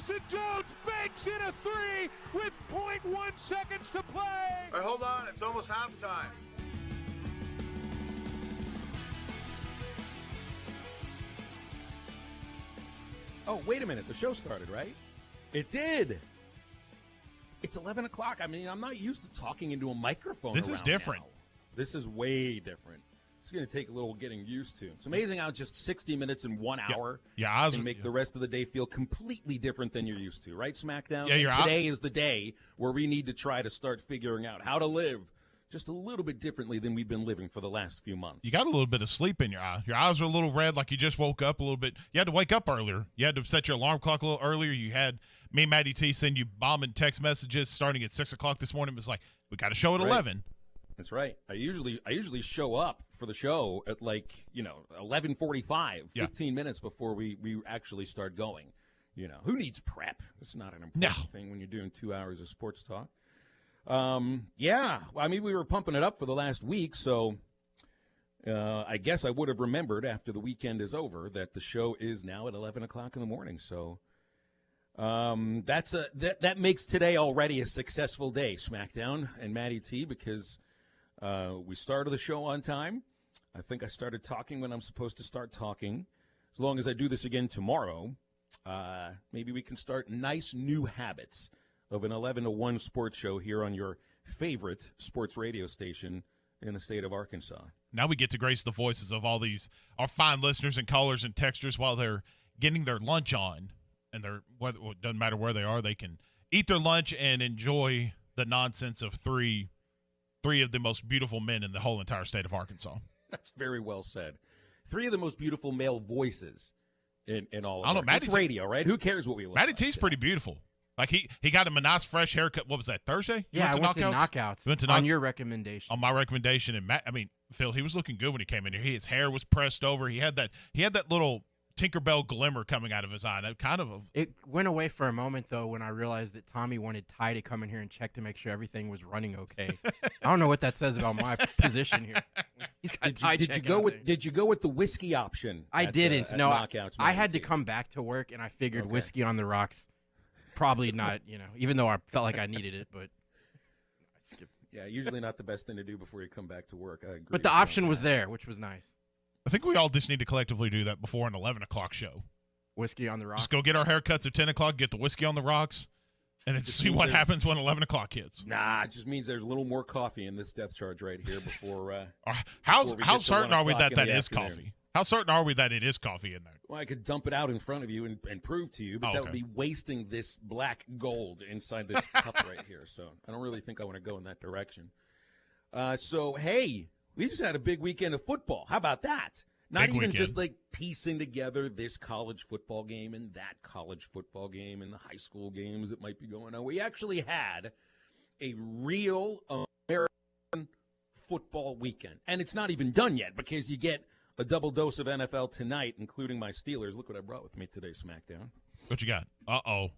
Tyson Jones banks in a three with .1 seconds to play. All right, hold on. It's almost halftime. Oh, wait a minute. The show started, right? It did. It's 11 o'clock. I mean, I'm not used to talking into a microphone. This is different. Now. This is way different. It's going to take a little getting used to. It's amazing how just 60 minutes and 1 hour can make the rest of the day feel completely different than you're used to, right, SmackDown? Yeah, today is the day where we need to try to start figuring out how to live just a little bit differently than we've been living for the last few months. You got a little bit of sleep in your eye. Your eyes are a little red, like you just woke up a little bit. You had to wake up earlier. You had to set your alarm clock a little earlier. You had me and Maddie T send you bombing text messages starting at 6 o'clock this morning. It was like, we got a show at 11. That's right. I usually show up for the show at 11:45, 15 minutes before we actually start going. Who needs prep? It's not an important thing when you're doing 2 hours of sports talk. We were pumping it up for the last week, so I guess I would have remembered after the weekend is over that the show is now at 11 o'clock in the morning. So that makes today already a successful day, SmackDown and Maddie T, because we started the show on time. I think I started talking when I'm supposed to start talking. As long as I do this again tomorrow, maybe we can start nice new habits of an 11 to 1 sports show here on your favorite sports radio station in the state of Arkansas. Now we get to grace the voices of all these our fine listeners and callers and texters while they're getting their lunch on, and it doesn't matter where they are, they can eat their lunch and enjoy the nonsense of three of the most beautiful men in the whole entire state of Arkansas. That's very well said. 3 of the most beautiful male voices in all of Maddie radio, right? Who cares what we look Maddie like? T's pretty beautiful. Like he got him a nice fresh haircut. What was that, Thursday? Yeah, I went to Knockouts on your recommendation. On my recommendation, and Phil, he was looking good when he came in here. His hair was pressed over. He had that little Tinkerbell glimmer coming out of his eye. It went away for a moment though when I realized that Tommy wanted Ty to come in here and check to make sure everything was running okay. I don't know what that says about my position here. He's got Did you go with the whiskey option? I didn't. No, Knockouts, I had to come back to work, and I figured whiskey on the rocks. Probably not, even though I felt like I needed it, but I skipped. Yeah, usually not the best thing to do before you come back to work. I agree. But the option was there, which was nice. I think we all just need to collectively do that before an 11 o'clock show. Whiskey on the rocks. Just go get our haircuts at 10 o'clock, get the whiskey on the rocks, and then see what happens when 11 o'clock hits. Nah, it just means there's a little more coffee in this depth charge right here before. How certain are we that is coffee? How certain are we that it is coffee in there? Well, I could dump it out in front of you and prove to you, but that would be wasting this black gold inside this cup right here. So I don't really think I want to go in that direction. Hey, we just had a big weekend of football. How about that? Not even just like piecing together this college football game and that college football game and the high school games that might be going on. We actually had a real American football weekend. And it's not even done yet because you get a double dose of NFL tonight, including my Steelers. Look what I brought with me today, SmackDown. What you got? Uh-oh.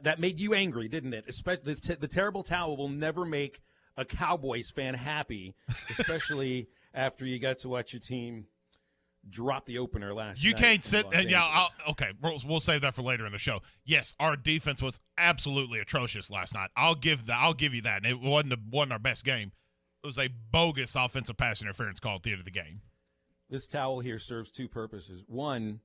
That made you angry, didn't it? Especially the terrible towel will never make a Cowboys fan happy, especially after you got to watch your team drop the opener last night. You can't sit and okay, we'll save that for later in the show. Yes, our defense was absolutely atrocious last night. I'll give you that. And it wasn't our best game. It was a bogus offensive pass interference call at the end of the game. This towel here serves 2 purposes. One,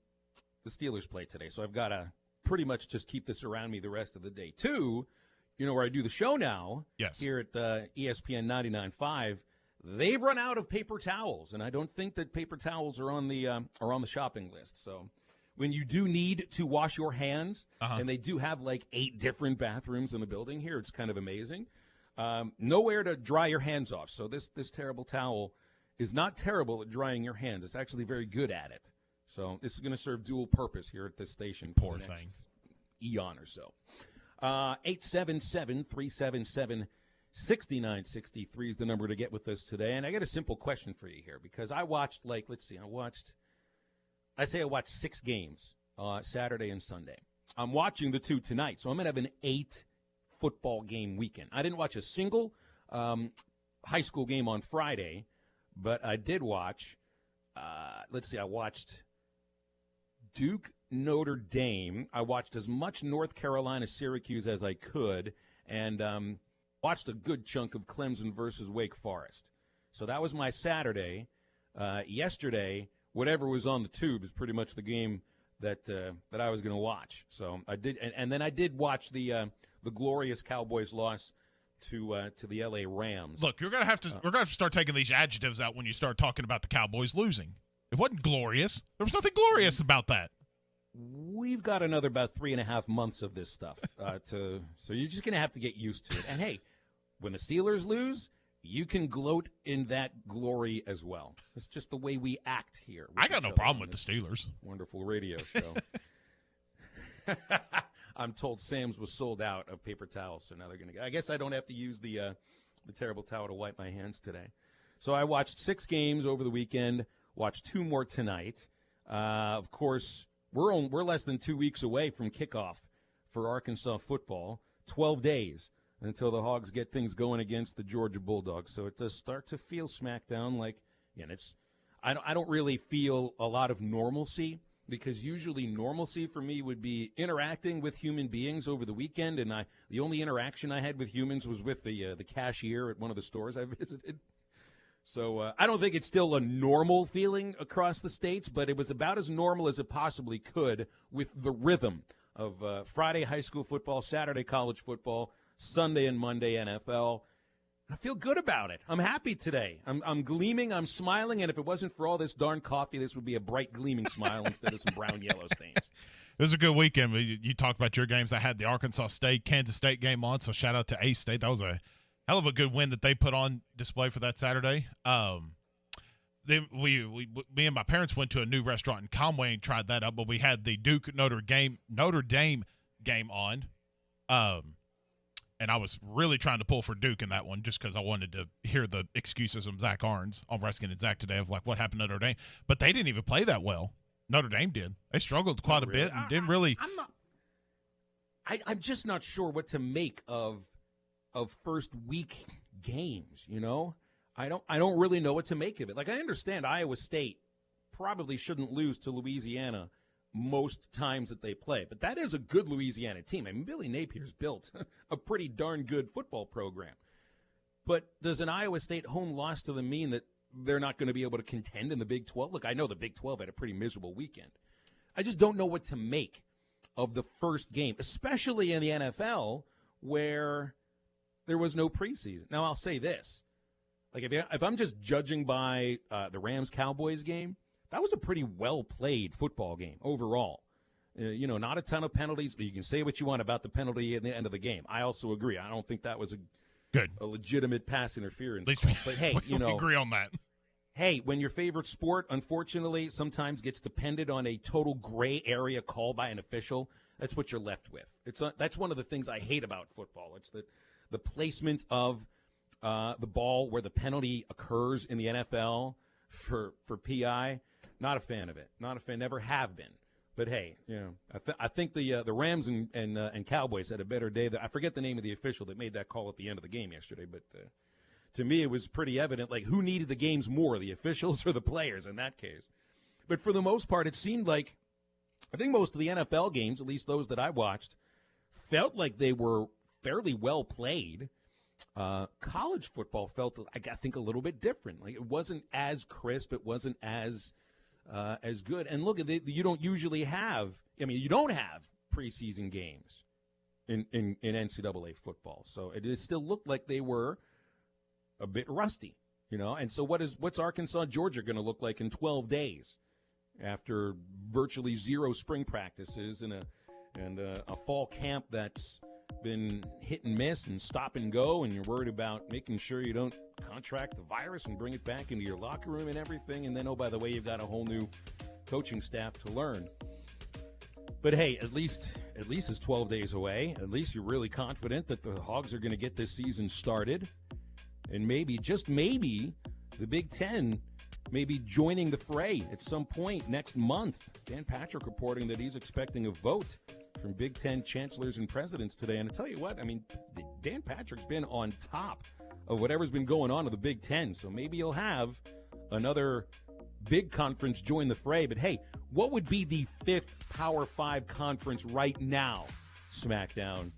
the Steelers play today, so I've got to pretty much just keep this around me the rest of the day. 2, where I do the show now, here at ESPN 99.5, they've run out of paper towels, and I don't think that paper towels are on the shopping list. So when you do need to wash your hands, and they do have like 8 different bathrooms in the building here, it's kind of amazing. Nowhere to dry your hands off. So this terrible towel is not terrible at drying your hands. It's actually very good at it. So this is going to serve dual purpose here at this station for the next eon or so. 877-377-6963 is the number to get with us today. And I got a simple question for you here because I watched I watched 6 games Saturday and Sunday. I'm watching the 2 tonight, so I'm going to have an 8 football game weekend. I didn't watch a single high school game on Friday, but I did watch, I watched Duke Notre Dame. I watched as much North Carolina Syracuse as I could, and watched a good chunk of Clemson versus Wake Forest. So that was my Saturday. Yesterday, whatever was on the tube is pretty much the game that I was going to watch. So I did, and then I did watch the glorious Cowboys loss to the LA Rams. Look, we're gonna have to start taking these adjectives out when you start talking about the Cowboys losing. It wasn't glorious. There was nothing glorious about that. We've got another about 3.5 months of this stuff so you're just gonna have to get used to it. And hey, when the Steelers lose, you can gloat in that glory as well. It's just the way we act here. I got no problem with the Steelers. Wonderful radio show. I'm told Sam's was sold out of paper towels, so now they're going to – I guess I don't have to use the terrible towel to wipe my hands today. So I watched 6 games over the weekend, watched 2 more tonight. Of course, we're less than 2 weeks away from kickoff for Arkansas football, 12 days until the Hogs get things going against the Georgia Bulldogs. So it does start to feel SmackDown like – I don't really feel a lot of normalcy, because usually normalcy for me would be interacting with human beings over the weekend, and the only interaction I had with humans was with the cashier at one of the stores I visited. So I don't think it's still a normal feeling across the states, but it was about as normal as it possibly could with the rhythm of Friday high school football, Saturday college football, Sunday and Monday NFL. I feel good about it. I'm happy today. I'm gleaming. I'm smiling. And if it wasn't for all this darn coffee, this would be a bright, gleaming smile instead of some brown yellow stains. It was a good weekend. You talked about your games. I had the Arkansas State, Kansas State game on, so shout out to A-State. That was a hell of a good win that they put on display for that Saturday. Me and my parents went to a new restaurant in Conway and tried that out, but we had the Duke Notre Dame game on. And I was really trying to pull for Duke in that one just because I wanted to hear the excuses from Zach Arns on Reskin and Zach today of like what happened to Notre Dame. But they didn't even play that well. Notre Dame did. They struggled quite a bit and didn't really. I'm just not sure what to make of first week games. I don't really know what to make of it. Like, I understand Iowa State probably shouldn't lose to Louisiana most times that they play, but that is a good Louisiana team. I mean, Billy Napier's built a pretty darn good football program. But does an Iowa State home loss to them mean that they're not going to be able to contend in the Big 12? Look, I know the Big 12 had a pretty miserable weekend. I just don't know what to make of the first game, especially in the NFL where there was no preseason. Now, I'll say this. Like, if I'm just judging by the Rams-Cowboys game, that was a pretty well-played football game overall. Not a ton of penalties. You can say what you want about the penalty at the end of the game. I also agree. I don't think that was a legitimate pass interference. At least but hey, we agree on that. Hey, when your favorite sport, unfortunately, sometimes gets dependent on a total gray area call by an official, that's what you're left with. That's one of the things I hate about football. It's the placement of the ball where the penalty occurs in the NFL for PI. Not a fan of it. Not a fan. Never have been. But hey, I think the Rams and Cowboys had a better day. I forget the name of the official that made that call at the end of the game yesterday. But to me, it was pretty evident. Like, who needed the games more, the officials or the players in that case? But for the most part, it seemed like I think most of the NFL games, at least those that I watched, felt like they were fairly well played. College football felt, I think, a little bit different. Like, it wasn't as crisp. It wasn't as good. And look, you don't usually have. I mean, you don't have preseason games in NCAA football, so it still looked like they were a bit rusty, And so, what's Arkansas Georgia going to look like in 12 days after virtually zero spring practices and a fall camp that's been hit and miss and stop and go, and you're worried about making sure you don't contract the virus and bring it back into your locker room and everything, and then, oh, by the way, you've got a whole new coaching staff to learn. But hey, at least it's 12 days away. At least you're really confident that the Hogs are going to get this season started, and maybe, just maybe, the Big Ten may be joining the fray at some point next month. Dan Patrick reporting that he's expecting a vote from Big Ten chancellors and presidents today. And I tell you what, I mean, Dan Patrick's been on top of whatever's been going on in the Big Ten. So maybe you'll have another big conference join the fray. But, hey, what would be the 5th Power 5 conference right now? SmackDown.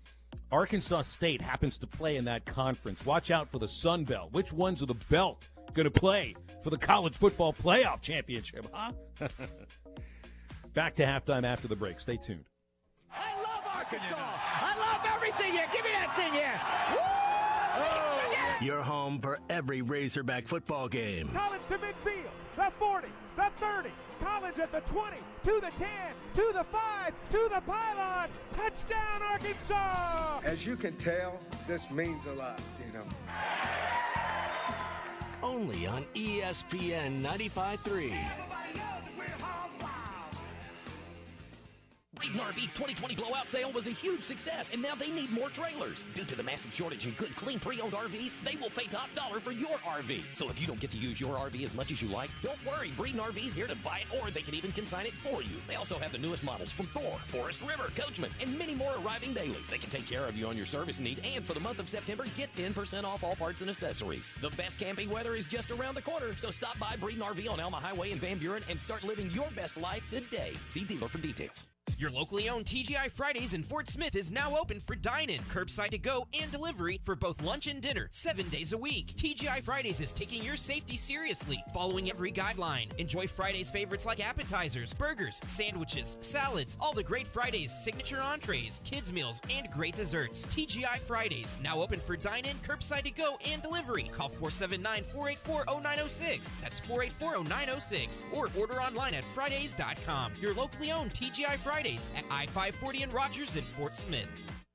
Arkansas State happens to play in that conference. Watch out for the Sun Belt. Which ones of the belt going to play for the college football playoff championship, huh? Back to halftime after the break. Stay tuned. I love Arkansas. I love everything here. Give me that thing here. Woo! Your home for every Razorback football game. College to midfield, the 40, the 30, College at the 20, to the 10, to the 5, to the pylon. Touchdown, Arkansas! As you can tell, this means a lot, you know. Only on ESPN 95.3. Braden RV's 2020 blowout sale was a huge success, and now they need more trailers. Due to the massive shortage in good, clean, pre-owned RVs, they will pay top dollar for your RV. So if you don't get to use your RV as much as you like, don't worry. Braden RV's here to buy it, or they can even consign it for you. They also have the newest models from Thor, Forest River, Coachman, and many more arriving daily. They can take care of you on your service needs, and for the month of September, get 10% off all parts and accessories. The best camping weather is just around the corner, so stop by Braden RV on Alma Highway in Van Buren and start living your best life today. See dealer for details. Your locally owned TGI Fridays in Fort Smith is now open for dine-in, curbside to-go, and delivery for both lunch and dinner, 7 days a week. TGI Fridays is taking your safety seriously, following every guideline. Enjoy Fridays favorites like appetizers, burgers, sandwiches, salads, all the great Fridays, signature entrees, kids meals, and great desserts. TGI Fridays, now open for dine-in, curbside to-go, and delivery. Call 479-484-0906. That's 484-0906. Or order online at Fridays.com. Your locally owned TGI Fridays at I-540 in Rogers and Fort Smith.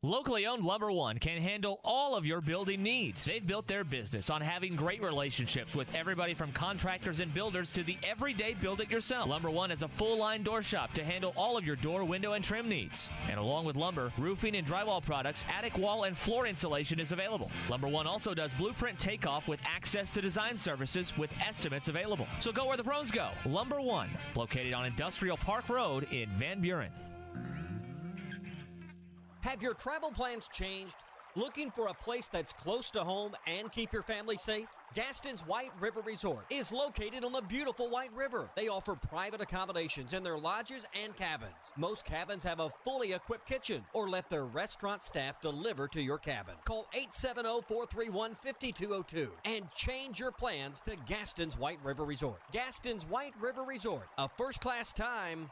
Locally owned Lumber One can handle all of your building needs. They've built their business on having great relationships with everybody from contractors and builders to the everyday build-it-yourself. Lumber One is a full-line door shop to handle all of your door, window, and trim needs. And along with lumber, roofing and drywall products, attic wall and floor insulation is available. Lumber One also does blueprint takeoff with access to design services with estimates available. So go where the pros go. Lumber One, located on Industrial Park Road in Van Buren. Have your travel plans changed? Looking for a place that's close to home and keep your family safe? Gaston's White River Resort is located on the beautiful White River. They offer private accommodations in their lodges and cabins. Most cabins have a fully equipped kitchen, or let their restaurant staff deliver to your cabin. Call 870-431-5202 and change your plans to Gaston's White River Resort. Gaston's White River Resort, a first-class time,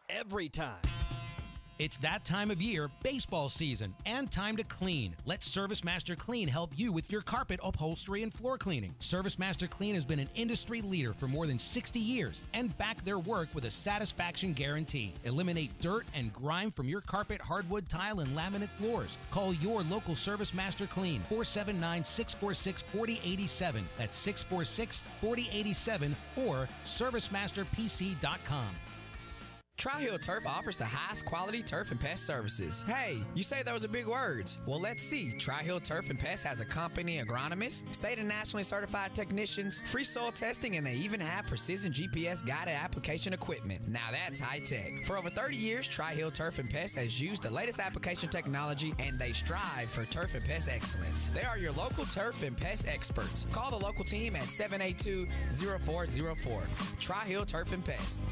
every time. It's that time of year, baseball season, and time to clean. Let Service Master Clean help you with your carpet, upholstery, and floor cleaning. Service Master Clean has been an industry leader for more than 60 years and back their work with a satisfaction guarantee. Eliminate dirt and grime from your carpet, hardwood, tile, and laminate floors. Call your local Service Master Clean, 479-646-4087. That's 646-4087 or ServiceMasterPC.com. Tri-Hill Turf offers the highest quality turf and pest services. Hey, you say those are big words. Well, let's see. Tri-Hill Turf and Pest has a company agronomist, state and nationally certified technicians, free soil testing, and they even have precision GPS guided application equipment. Now that's high tech. For over 30 years, Tri-Hill Turf and Pest has used the latest application technology, and they strive for turf and pest excellence. They are your local turf and pest experts. Call the local team at 782-0404. Tri-Hill Turf and Pest.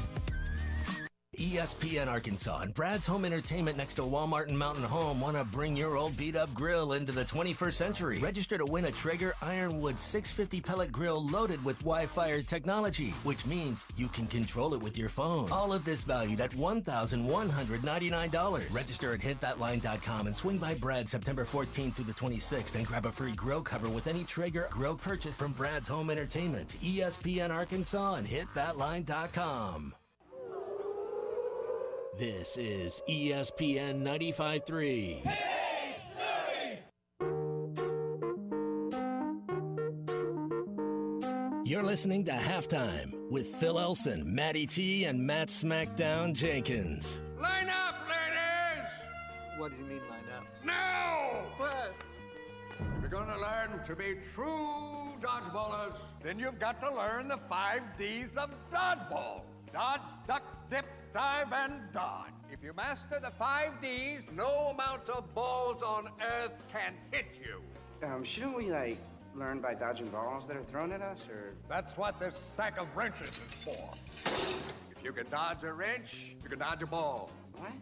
ESPN Arkansas and Brad's Home Entertainment next to Walmart and Mountain Home want to bring your old beat-up grill into the 21st century. Register to win a Traeger Ironwood 650 pellet grill loaded with Wi-Fi technology, which means you can control it with your phone. All of this valued at $1,199. Register at hitthatline.com and swing by Brad September 14th through the 26th and grab a free grill cover with any Traeger grill purchase from Brad's Home Entertainment, ESPN Arkansas, and hitthatline.com. This is ESPN 95.3. Hey, Silly! You're listening to Halftime with Phil Elson, Matty T, and Matt Smackdown Jenkins. Line up, ladies! What do you mean line up? Now! What? If you're going to learn to be true dodgeballers, then you've got to learn the 5 Ds of dodgeball. Dodge, duck, dip, dive, and dodge. If you master the 5 Ds, no amount of balls on earth can hit you. Shouldn't we, learn by dodging balls that are thrown at us, or? That's what this sack of wrenches is for. If you can dodge a wrench, you can dodge a ball. What?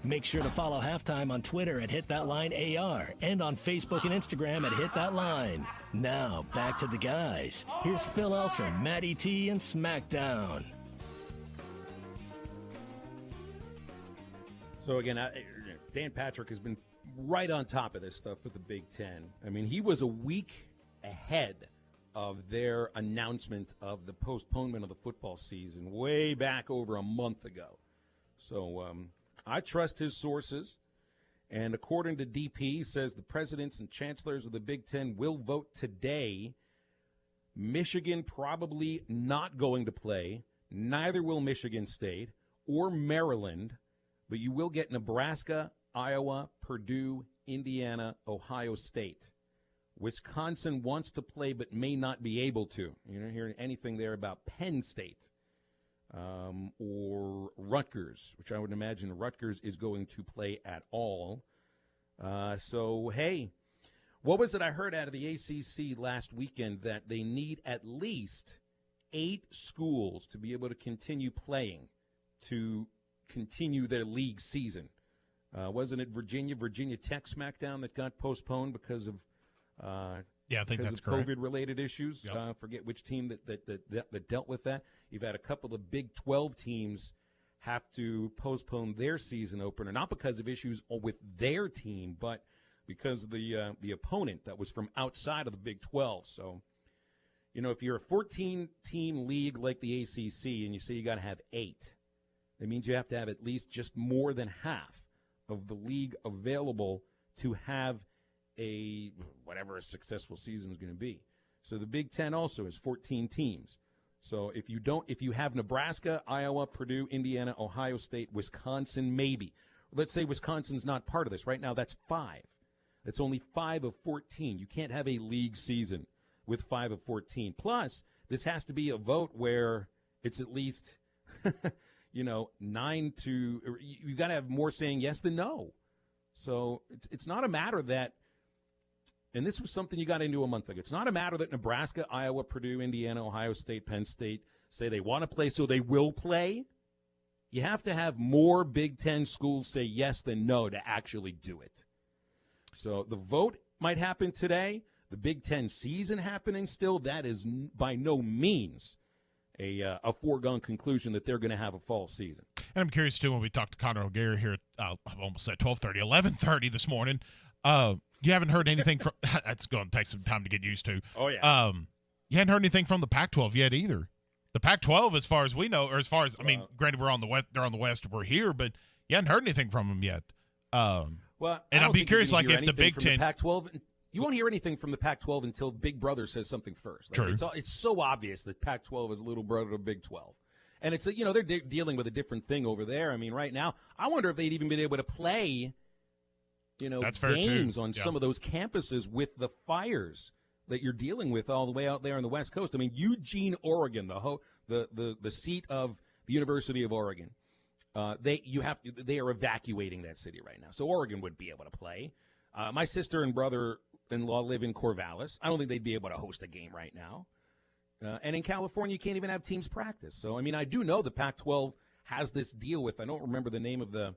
Make sure to follow Halftime on Twitter at HitThatLineAR and on Facebook and Instagram at HitThatLine. Now, back to the guys. Here's Phil Elson, Matty T, and SmackDown. So, again, Dan Patrick has been right on top of this stuff with the Big Ten. I mean, he was a week ahead of their announcement of the postponement of the football season way back over a month ago. So I trust his sources. And according to DP, he says the presidents and chancellors of the Big Ten will vote today. Michigan probably not going to play. Neither will Michigan State or Maryland. But you will get Nebraska, Iowa, Purdue, Indiana, Ohio State. Wisconsin wants to play but may not be able to. You're not hearing anything there about Penn State or Rutgers, which I would imagine Rutgers is going to play at all. So, hey, what was it I heard out of the ACC last weekend that they need at least 8 schools to be able to continue playing to continue their league season? Wasn't it Virginia Tech SmackDown that got postponed because of I think because that's of correct. COVID-related issues? Yep. Forget which team that dealt with that. You've had a couple of Big 12 teams have to postpone their season opener, not because of issues with their team, but because of the opponent that was from outside of the Big 12. So, you know, if you're a 14-team league like the ACC and you say you got to have 8, that means you have to have at least just more than half of the league available to have whatever a successful season is going to be. So the Big Ten also is 14 teams. So if you have Nebraska, Iowa, Purdue, Indiana, Ohio State, Wisconsin, maybe. Let's say Wisconsin's not part of this. Right now that's 5. That's only 5 of 14. You can't have a league season with 5 of 14. Plus, this has to be a vote where it's at least, 9 to – you got to have more saying yes than no. So it's not a matter that – and this was something you got into a month ago. It's not a matter that Nebraska, Iowa, Purdue, Indiana, Ohio State, Penn State say they want to play, so they will play. You have to have more Big Ten schools say yes than no to actually do it. So the vote might happen today. The Big Ten season happening still. That is by no means a foregone conclusion that they're going to have a fall season. And I'm curious, too, when we talked to Connor O'Gara here at, I've almost said 12:30, 11:30 this morning, you haven't heard anything from – that's going to take some time to get used to. Oh, yeah. You hadn't heard anything from the Pac-12 yet either. The Pac-12, as far as we know, or as far as – I mean, granted, we're on the west, they're on the west, we're here, but you hadn't heard anything from them yet. And I'd be curious, like, if the Big Ten – Pac-12 – you won't hear anything from the Pac-12 until Big Brother says something first. True. It's so obvious that Pac-12 is a little brother to Big 12. And it's they're dealing with a different thing over there. I mean, right now, I wonder if they'd even been able to play – That's fair games too. on some of those campuses with the fires that you're dealing with all the way out there on the West Coast. I mean, Eugene, Oregon, the seat of the University of Oregon, they are evacuating that city right now. So Oregon would be able to play. My sister and brother-in-law live in Corvallis. I don't think they'd be able to host a game right now. And in California, you can't even have teams practice. So, I mean, I do know the Pac-12 has this deal with, I don't remember the name of the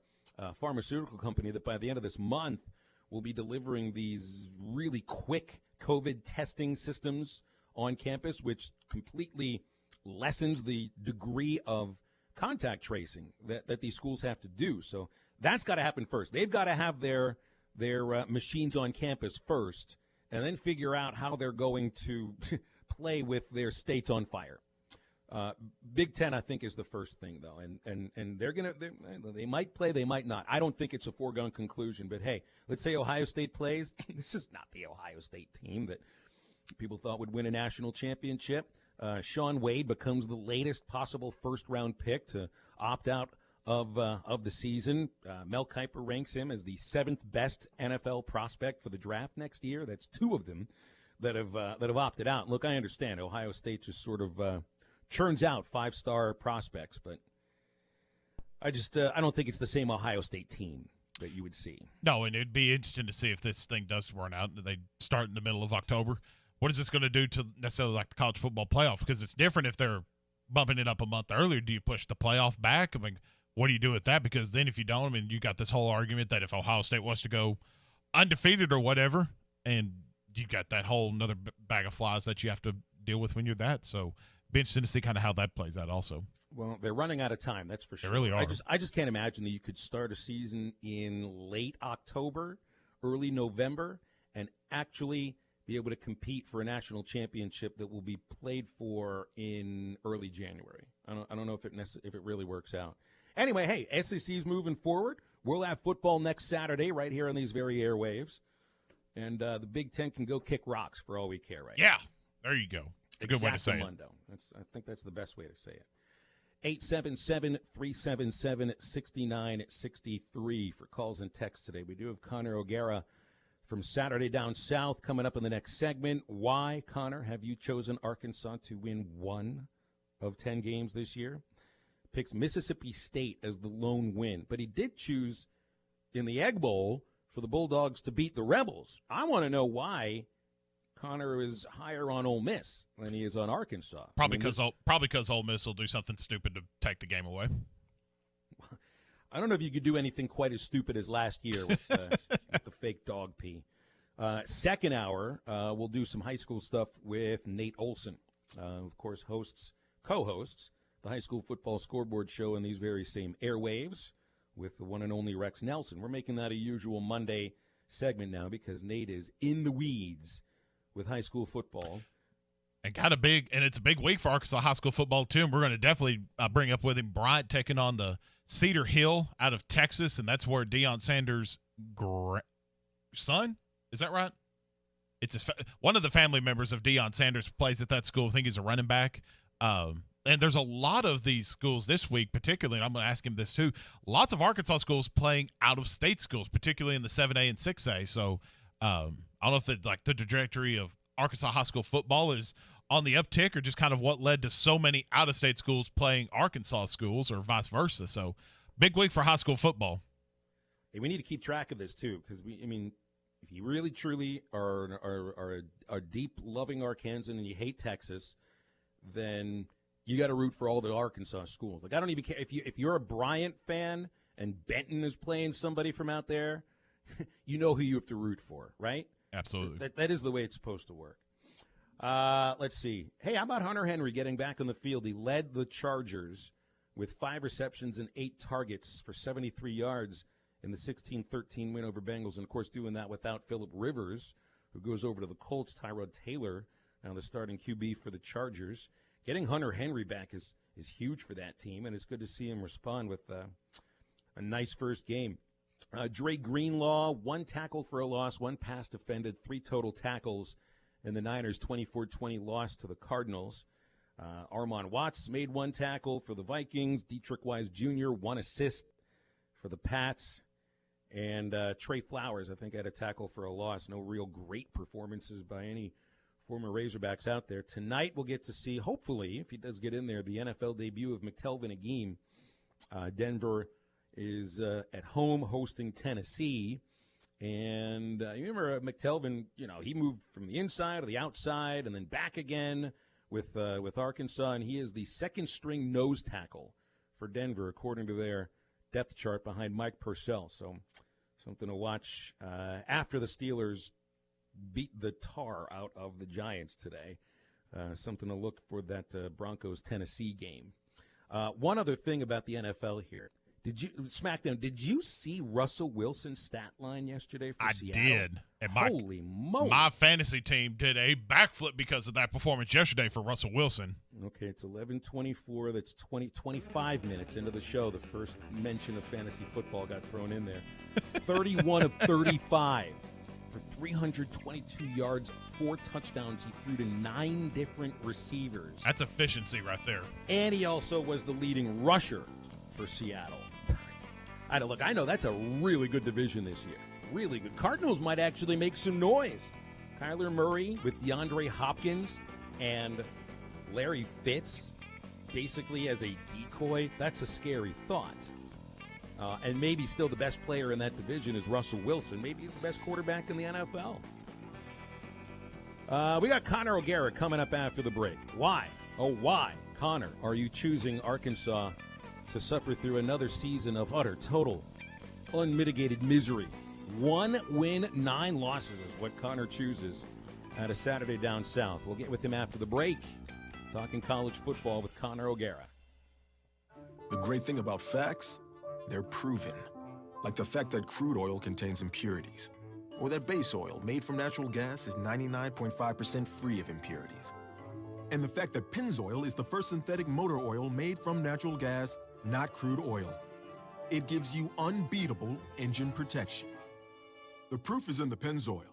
pharmaceutical company that by the end of this month will be delivering these really quick COVID testing systems on campus, which completely lessens the degree of contact tracing that these schools have to do. So that's got to happen first. They've got to have their machines on campus first and then figure out how they're going to play with their states on fire. Big Ten, I think, is the first thing, though, and they might play, they might not. I don't think it's a foregone conclusion, but hey, let's say Ohio State plays. This is not the Ohio State team that people thought would win a national championship. Sean Wade becomes the latest possible first-round pick to opt out of the season. Mel Kiper ranks him as the 7th best NFL prospect for the draft next year. That's 2 of them that have opted out. Look, I understand Ohio State just sort of churns out 5-star prospects, but I don't think it's the same Ohio State team that you would see. No, and it'd be interesting to see if this thing does run out and they start in the middle of October. What is this going to do to necessarily like the college football playoff? Because it's different if they're bumping it up a month earlier. Do you push the playoff back? I mean, what do you do with that? Because then if you don't, I mean, you got this whole argument that if Ohio State wants to go undefeated or whatever, and you got that whole another bag of flies that you have to deal with when you're that. So be interesting to see kind of how that plays out also. Well, they're running out of time, that's for sure. They really are. I just can't imagine that you could start a season in late October, early November, and actually be able to compete for a national championship that will be played for in early January. I don't know if it really works out. Anyway, hey, SEC's moving forward. We'll have football next Saturday right here on these very airwaves. And the Big Ten can go kick rocks for all we care right now. Yeah, there you go. A good way to say it. I think that's the best way to say it. 877-377-6963 for calls and texts today. We do have Connor O'Gara from Saturday Down South coming up in the next segment. Why, Connor, have you chosen Arkansas to win 1 of 10 games this year? Picks Mississippi State as the lone win. But he did choose in the Egg Bowl for the Bulldogs to beat the Rebels. I want to know why Connor is higher on Ole Miss than he is on Arkansas. Probably because Ole Miss will do something stupid to take the game away. I don't know if you could do anything quite as stupid as last year with the fake dog pee. Second hour, we'll do some high school stuff with Nate Olson. Of course, co-hosts the high school football scoreboard show in these very same airwaves with the one and only Rex Nelson. We're making that a usual Monday segment now because Nate is in the weeds with high school football. And it's a big week for Arkansas high school football, too. And we're going to definitely bring up with him Bryant taking on the Cedar Hill out of Texas, and that's where Deion Sanders' son, is that right? It's one of the family members of Deion Sanders plays at that school. I think he's a running back. And there's a lot of these schools this week, particularly, and I'm going to ask him this too, lots of Arkansas schools playing out-of-state schools, particularly in the 7A and 6A. So I don't know if the trajectory of Arkansas high school football is on the uptick or just kind of what led to so many out-of-state schools playing Arkansas schools or vice versa. So big week for high school football. Hey, we need to keep track of this too because, if you really truly are deep loving Arkansan and you hate Texas, then you got to root for all the Arkansas schools. Like I don't even care if you're a Bryant fan and Benton is playing somebody from out there, you know who you have to root for, right? Absolutely. That is the way it's supposed to work. Let's see. Hey, how about Hunter Henry getting back on the field? He led the Chargers with 5 receptions and 8 targets for 73 yards in the 16-13 win over Bengals, and of course doing that without Phillip Rivers, who goes over to the Colts. Tyrod Taylor, now the starting QB for the Chargers. Getting Hunter Henry back is huge for that team, and it's good to see him respond with a nice first game. Dre Greenlaw, 1 tackle for a loss, 1 pass defended, 3 total tackles, and the Niners' 24-20 loss to the Cardinals. Armon Watts made 1 tackle for the Vikings. Dietrich Wise Jr., 1 assist for the Pats. And Trey Flowers, I think, had a tackle for a loss. No real great performances by any former Razorbacks out there. Tonight we'll get to see, hopefully, if he does get in there, the NFL debut of McTelvin Agim. Denver is at home hosting Tennessee. And you remember McTelvin, he moved from the inside to the outside and then back again with Arkansas, and he is the second-string nose tackle for Denver, according to their depth chart behind Mike Purcell. So something to watch after the Steelers beat the tar out of the Giants today. Something to look for that Broncos-Tennessee game. One other thing about the NFL here. Did you see Russell Wilson's stat line yesterday for Seattle? I did. And holy moly. My fantasy team did a backflip because of that performance yesterday for Russell Wilson. Okay, it's 11:24. That's 25 minutes into the show. The first mention of fantasy football got thrown in there. 31 of 35 for 322 yards, 4 touchdowns. He threw to 9 different receivers. That's efficiency right there. And he also was the leading rusher for Seattle. I know that's a really good division this year. Really good. Cardinals might actually make some noise. Kyler Murray with DeAndre Hopkins and Larry Fitz basically as a decoy. That's a scary thought. And maybe still the best player in that division is Russell Wilson. Maybe he's the best quarterback in the NFL. We got Connor O'Gara coming up after the break. Why? Oh, why, Connor, are you choosing Arkansas to suffer through another season of utter, total, unmitigated misery? 1 win, 9 losses is what Connor chooses at a Saturday down south. We'll get with him after the break. Talking college football with Connor O'Gara. The great thing about facts, they're proven. Like the fact that crude oil contains impurities. Or that base oil made from natural gas is 99.5% free of impurities. And the fact that Pennzoil is the first synthetic motor oil made from natural gas, not crude oil. It gives you unbeatable engine protection. The proof is in the Pennzoil.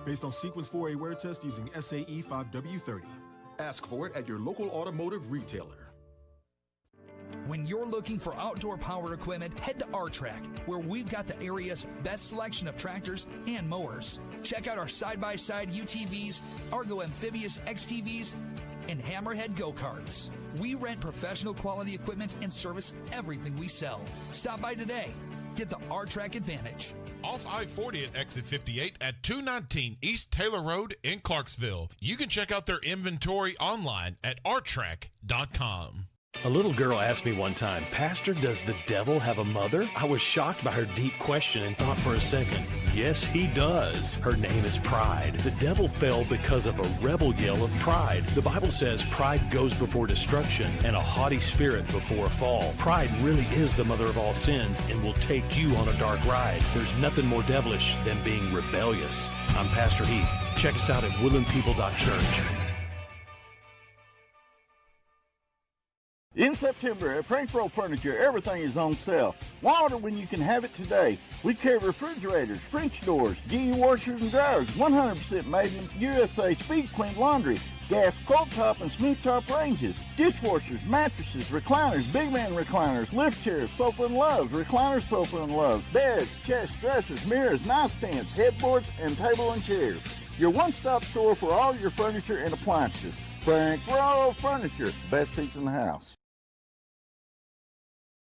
Based on Sequence 4A wear test using SAE 5W30. Ask for it at your local automotive retailer. When you're looking for outdoor power equipment, head to R-Track, where we've got the area's best selection of tractors and mowers. Check out our side-by-side UTVs, Argo Amphibious XTVs, and Hammerhead go-karts. We rent professional quality equipment and service everything we sell. Stop by today. Get the R-Track advantage. Off I-40 at exit 58 at 219 East Taylor Road in Clarksville. You can check out their inventory online at rtrack.com. A little girl asked me one time, "Pastor, does the devil have a mother?" I was shocked by her deep question and thought for a second. Yes, he does. Her name is pride. The devil fell because of a rebel yell of pride. The Bible says pride goes before destruction and a haughty spirit before a fall. Pride really is the mother of all sins and will take you on a dark ride. There's nothing more devilish than being rebellious. I'm Pastor Heath. Check us out at woodlandpeople.church. In September at Frankfort Furniture, everything is on sale. Why order when you can have it today? We carry refrigerators, French doors, GE washers and dryers, 100% made in USA, speed clean laundry, gas cold top and smooth top ranges, dishwashers, mattresses, recliners, big man recliners, lift chairs, sofa and loves, recliner sofa and loves, beds, chests, dressers, mirrors, nightstands, headboards, and table and chairs. Your one-stop store for all your furniture and appliances. Frankfort Furniture, best seats in the house.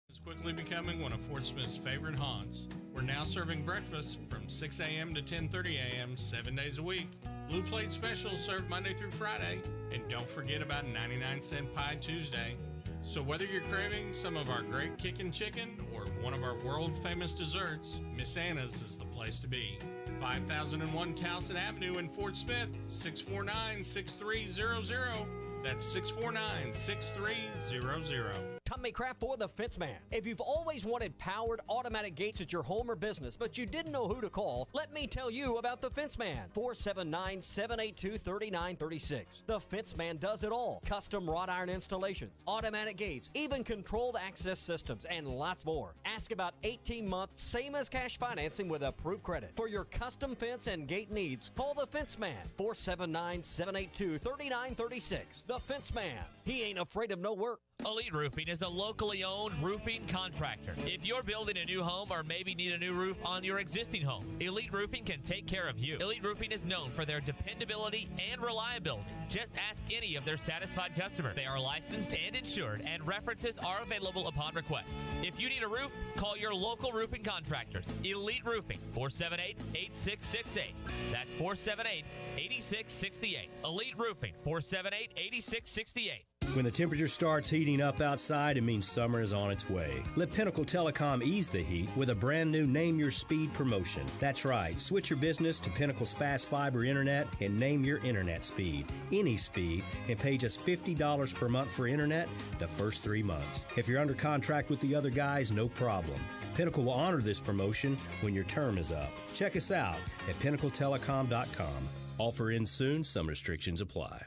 It's quickly becoming one of Fort Smith's favorite haunts. We're now serving breakfast from 6 a.m. to 10:30 a.m. 7 days a week. Blue Plate specials served Monday through Friday. And don't forget about 99-cent Pie Tuesday. So whether you're craving some of our great kickin' chicken or one of our world-famous desserts, Miss Anna's is the place to be. 5001 Towson Avenue in Fort Smith, 649-6300. That's 649-6300. Tommy Kraft for the Fence Man. If you've always wanted powered automatic gates at your home or business, but you didn't know who to call, let me tell you about the Fence Man. 479-782-3936. The Fence Man does it all. Custom wrought iron installations, automatic gates, even controlled access systems, and lots more. Ask about 18-month, same as cash financing with approved credit. For your custom fence and gate needs, call the Fence Man. 479-782-3936. The Fence Man. He ain't afraid of no work. Elite Roofing is a locally owned roofing contractor. If you're building a new home or maybe need a new roof on your existing home, Elite Roofing can take care of you. Elite Roofing is known for their dependability and reliability. Just ask any of their satisfied customers. They are licensed and insured, and references are available upon request. If you need a roof, call your local roofing contractors. Elite Roofing, 478-8668. That's 478-8668. Elite Roofing, 478-8668. When the temperature starts heating up outside, it means summer is on its way. Let Pinnacle Telecom ease the heat with a brand new Name Your Speed promotion. That's right, switch your business to Pinnacle's fast fiber internet and name your internet speed. Any speed, and pay just $50 per month for internet the first 3 months. If you're under contract with the other guys, no problem. Pinnacle will honor this promotion when your term is up. Check us out at pinnacletelecom.com. Offer ends soon, some restrictions apply.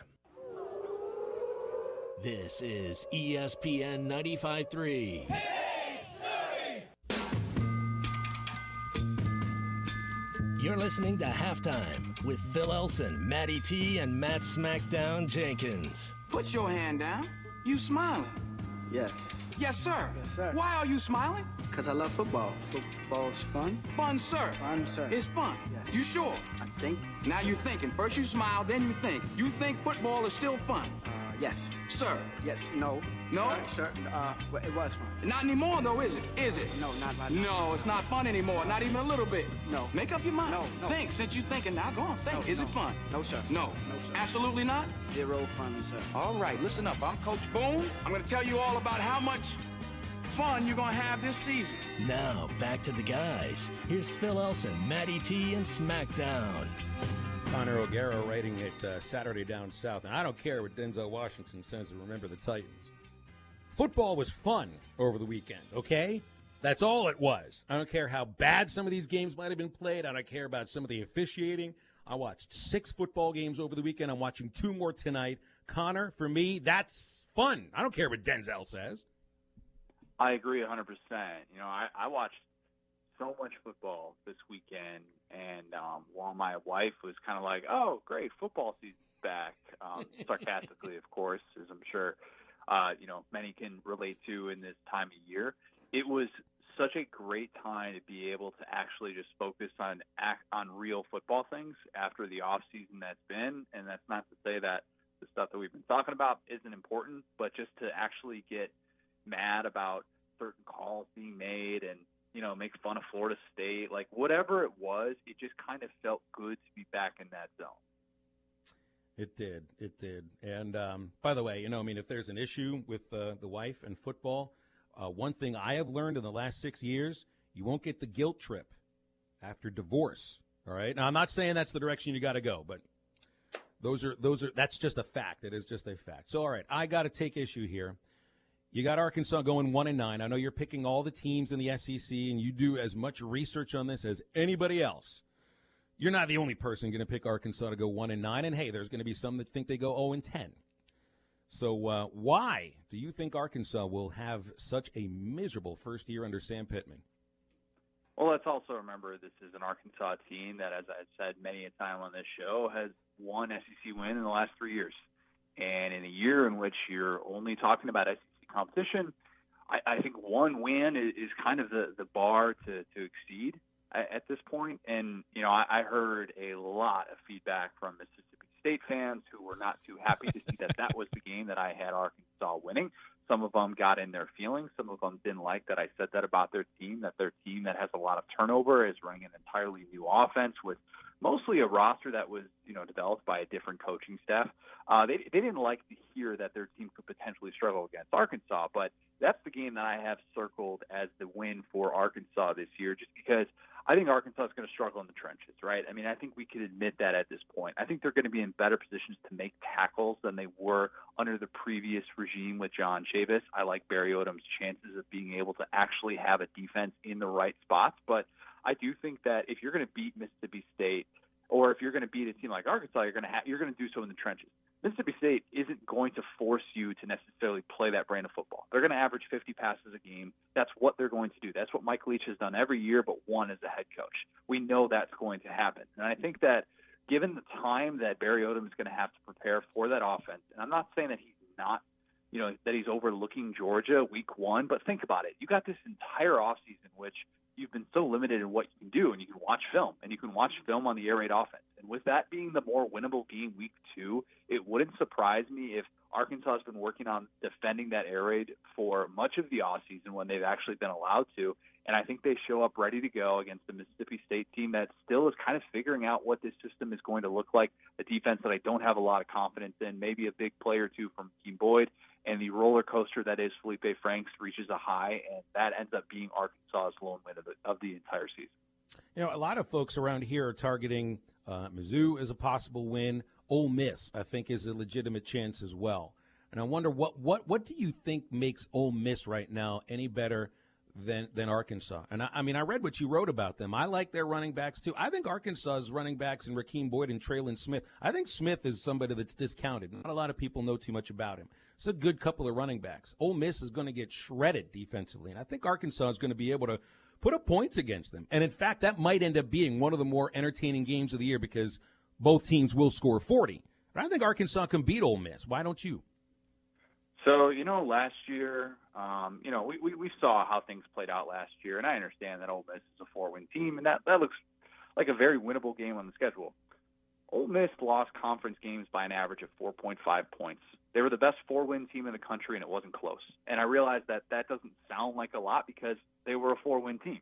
This is ESPN 95.3. You're listening to Halftime with Phil Elson, Matty T, and Matt Smackdown Jenkins. Put your hand down. You smiling? Yes. Yes, sir. Yes, sir. Why are you smiling? Because I love football. Football's fun. Fun, sir. Fun, sir. It's fun. Yes. You sure? I think. Now you're thinking. First you smile, then you think. You think football is still fun. Yes. Sir. Yes. No. No? Sir. Well, it was fun. Not anymore, though, is it? Is it? No, not right now. No, it's not fun anymore. Not even a little bit. No. Make up your mind. No. Think. Since you're thinking now, go on. Think. No, is it fun? No, sir. No. No, sir. Absolutely not? Zero fun, sir. All right, listen up. I'm Coach Boone. I'm going to tell you all about how much fun you're going to have this season. Now, back to the guys. Here's Phil Elson, Matty T, and SmackDown. Connor O'Gara writing it Saturday Down South. And I don't care what Denzel Washington says to remember the Titans. Football was fun over the weekend, okay? That's all it was. I don't care how bad some of these games might have been played. I don't care about some of the officiating. I watched 6 football games over the weekend. I'm watching 2 more tonight. Connor, for me, that's fun. I don't care what Denzel says. I agree 100%. You know, I watched so much football this weekend, and while my wife was kind of like, oh, great, football season's back, sarcastically, of course, as I'm sure, many can relate to in this time of year, it was such a great time to be able to actually just focus on real football things after the off season that's been. And that's not to say that the stuff that we've been talking about isn't important, but just to actually get mad about certain calls being made and, make fun of Florida State, like whatever it was, it just kind of felt good to be back in that zone. It did. And by the way, if there's an issue with the wife and football, one thing I have learned in the last 6 years, you won't get the guilt trip after divorce. All right. Now, I'm not saying that's the direction you got to go, but that's just a fact. It is just a fact. So, all right, I got to take issue here. You got Arkansas going 1-9. I know you're picking all the teams in the SEC, and you do as much research on this as anybody else. You're not the only person going to pick Arkansas to go 1-9, and hey, there's going to be some that think they go 0-10. So why do you think Arkansas will have such a miserable first year under Sam Pittman? Well, let's also remember this is an Arkansas team that, as I've said many a time on this show, has one SEC win in the last 3 years. And in a year in which you're only talking about SEC competition, I think one win is kind of the bar to exceed at this point. And, I heard a lot of feedback from Mississippi State fans who were not too happy to see that was the game that I had Arkansas winning. Some of them got in their feelings. Some of them didn't like that I said that about their team, that their team that has a lot of turnover is running an entirely new offense with mostly a roster that was, developed by a different coaching staff. They didn't like to hear that their team could potentially struggle against Arkansas, but that's the game that I have circled as the win for Arkansas this year, just because I think Arkansas is going to struggle in the trenches, right? I mean, I think we can admit that at this point. I think they're going to be in better positions to make tackles than they were under the previous regime with John Chavis. I like Barry Odom's chances of being able to actually have a defense in the right spots, but I do think that if you're going to beat Mississippi State, or if you're going to beat a team like Arkansas, you're going to do so in the trenches. Mississippi State isn't going to force you to necessarily play that brand of football. They're going to average 50 passes a game. That's what they're going to do. That's what Mike Leach has done every year but one as a head coach. We know that's going to happen. And I think that given the time that Barry Odom is going to have to prepare for that offense, and I'm not saying that he's not, that he's overlooking Georgia week 1, but think about it. You got this entire offseason which you've been so limited in what you can do, and you can watch film, and you can watch film on the air raid offense. And with that being the more winnable game week 2, it wouldn't surprise me if Arkansas has been working on defending that air raid for much of the offseason when they've actually been allowed to. And I think they show up ready to go against the Mississippi State team that still is kind of figuring out what this system is going to look like, a defense that I don't have a lot of confidence in, maybe a big play or two from Keem Boyd, and the roller coaster that is Felipe Franks reaches a high, and that ends up being Arkansas's lone win of the entire season. A lot of folks around here are targeting Mizzou as a possible win. Ole Miss, I think, is a legitimate chance as well. And I wonder what do you think makes Ole Miss right now any better than Arkansas? And I mean, I read what you wrote about them. I like their running backs too. I think Arkansas's running backs and Rakeem Boyd and Traylon Smith. I think Smith is somebody that's discounted. Not a lot of people know too much about him. It's a good couple of running backs. Ole Miss is going to get shredded defensively, and I think Arkansas is going to be able to put up points against them. And in fact, that might end up being one of the more entertaining games of the year because both teams will score 40. But I think Arkansas can beat Ole Miss. Why don't you? So, last year, we saw how things played out last year, and I understand that Ole Miss is a 4-win team, and that looks like a very winnable game on the schedule. Ole Miss lost conference games by an average of 4.5 points They were the best 4-win team in the country, and it wasn't close. And I realized that doesn't sound like a lot because they were a 4-win team.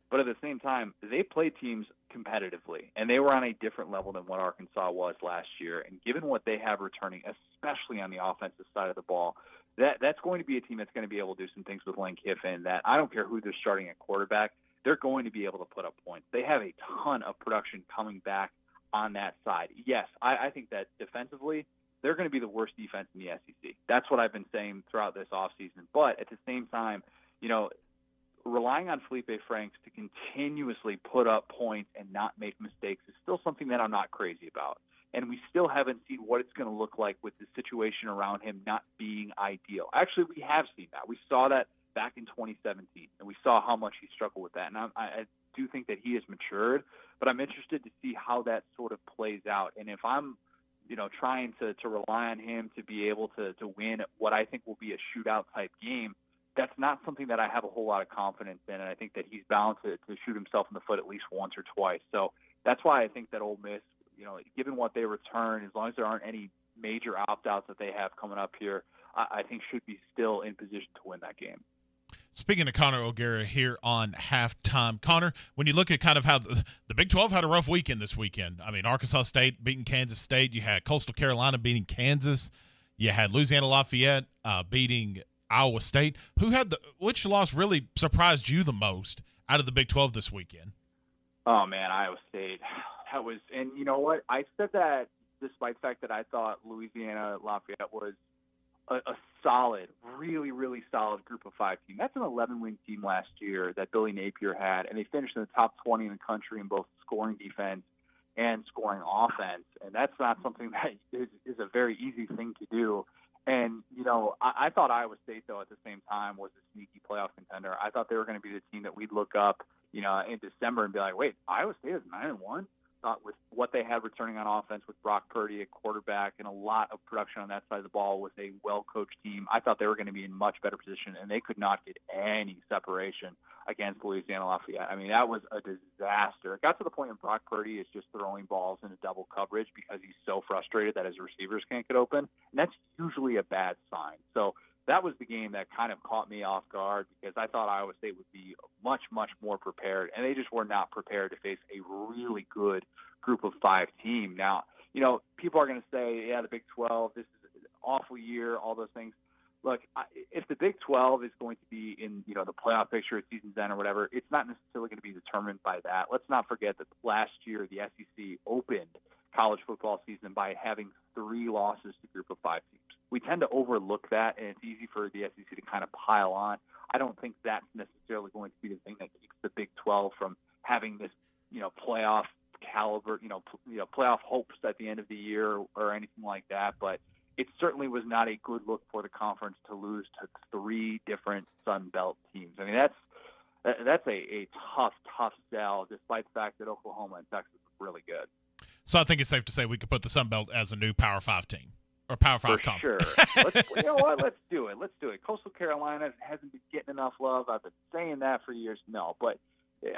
But at the same time, they played teams competitively, and they were on a different level than what Arkansas was last year. And given what they have returning, especially on the offensive side of the ball, that's going to be a team that's going to be able to do some things with Lane Kiffin that I don't care who they're starting at quarterback, they're going to be able to put up points. They have a ton of production coming back on that side. Yes, I think that defensively, they're going to be the worst defense in the SEC. That's what I've been saying throughout this offseason. But at the same time, relying on Felipe Franks to continuously put up points and not make mistakes is still something that I'm not crazy about. And we still haven't seen what it's going to look like with the situation around him not being ideal. Actually, we have seen that. We saw that back in 2017, and we saw how much he struggled with that. And I do think that he has matured, but I'm interested to see how that sort of plays out. And if I'm trying to rely on him to be able to win what I think will be a shootout-type game, that's not something that I have a whole lot of confidence in, and I think that he's bound to shoot himself in the foot at least once or twice. So that's why I think that Ole Miss, given what they return, as long as there aren't any major opt-outs that they have coming up here, I think should be still in position to win that game. Speaking of Connor O'Gara here on Halftime, Connor, when you look at kind of how the Big 12 had a rough weekend this weekend. I mean, Arkansas State beating Kansas State. You had Coastal Carolina beating Kansas. You had Louisiana Lafayette beating Iowa State. Which loss really surprised you the most out of the Big 12 this weekend? Oh, man, Iowa State. And you know what? I said that despite the fact that I thought Louisiana Lafayette was a solid, really, really solid group of 5 team. That's an 11-win team last year that Billy Napier had, and they finished in the top 20 in the country in both scoring defense and scoring offense. And that's not something that is a very easy thing to do. And, I thought Iowa State, though, at the same time was a sneaky playoff contender. I thought they were going to be the team that we'd look up, in December and be like, wait, Iowa State is 9-1? Thought with what they had returning on offense with Brock Purdy at quarterback and a lot of production on that side of the ball with a well-coached team, I thought they were going to be in much better position, and they could not get any separation against Louisiana Lafayette. I mean, that was a disaster. It got to the point where Brock Purdy is just throwing balls into double coverage because he's so frustrated that his receivers can't get open, and that's usually a bad sign. So that was the game that kind of caught me off guard because I thought Iowa State would be much, much more prepared, and they just were not prepared to face a really good group of 5 team. Now, people are going to say, yeah, the Big 12, this is an awful year, all those things. Look, if the Big 12 is going to be in, the playoff picture at season's end or whatever, it's not necessarily going to be determined by that. Let's not forget that last year the SEC opened college football season by having 3 losses to a group of 5 teams. We tend to overlook that, and it's easy for the SEC to kind of pile on. I don't think that's necessarily going to be the thing that keeps the Big 12 from having this, playoff caliber, playoff hopes at the end of the year or anything like that. But it certainly was not a good look for the conference to lose to 3 different Sun Belt teams. I mean, that's a tough sell, despite the fact that Oklahoma and Texas are really good. So I think it's safe to say we could put the Sun Belt as a new Power 5 team. Or Power 5 conference. Sure. You know what? Let's do it. Coastal Carolina hasn't been getting enough love. I've been saying that for years. No, but,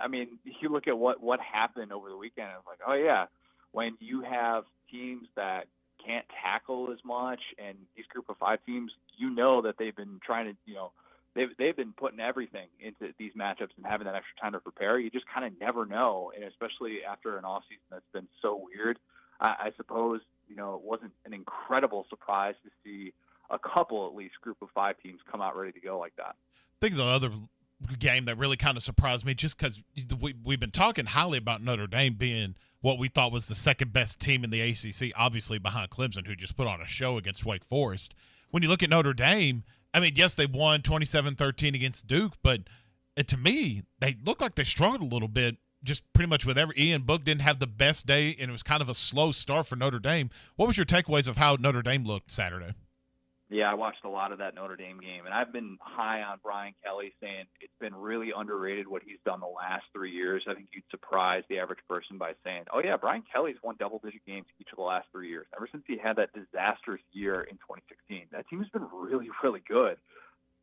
I mean, you look at what happened over the weekend, and it's like, oh, yeah, when you have teams that can't tackle as much and these group of 5 teams, that they've been trying to, they've been putting everything into these matchups and having that extra time to prepare. You just kind of never know, and especially after an offseason that's been so weird. I suppose, it wasn't an incredible surprise to see a couple, at least, group of 5 teams come out ready to go like that. I think the other game that really kind of surprised me, just because we've been talking highly about Notre Dame being what we thought was the second-best team in the ACC, obviously behind Clemson, who just put on a show against Wake Forest. When you look at Notre Dame, I mean, yes, they won 27-13 against Duke, but to me, they look like they struggled a little bit just pretty much with Ian Book didn't have the best day, and it was kind of a slow start for Notre Dame. What was your takeaways of how Notre Dame looked Saturday? Yeah, I watched a lot of that Notre Dame game, and I've been high on Brian Kelly, saying it's been really underrated what he's done the last 3 years. I think you'd surprise the average person by saying, oh, yeah, Brian Kelly's won double-digit games each of the last 3 years. Ever since he had that disastrous year in 2016, that team has been really, really good.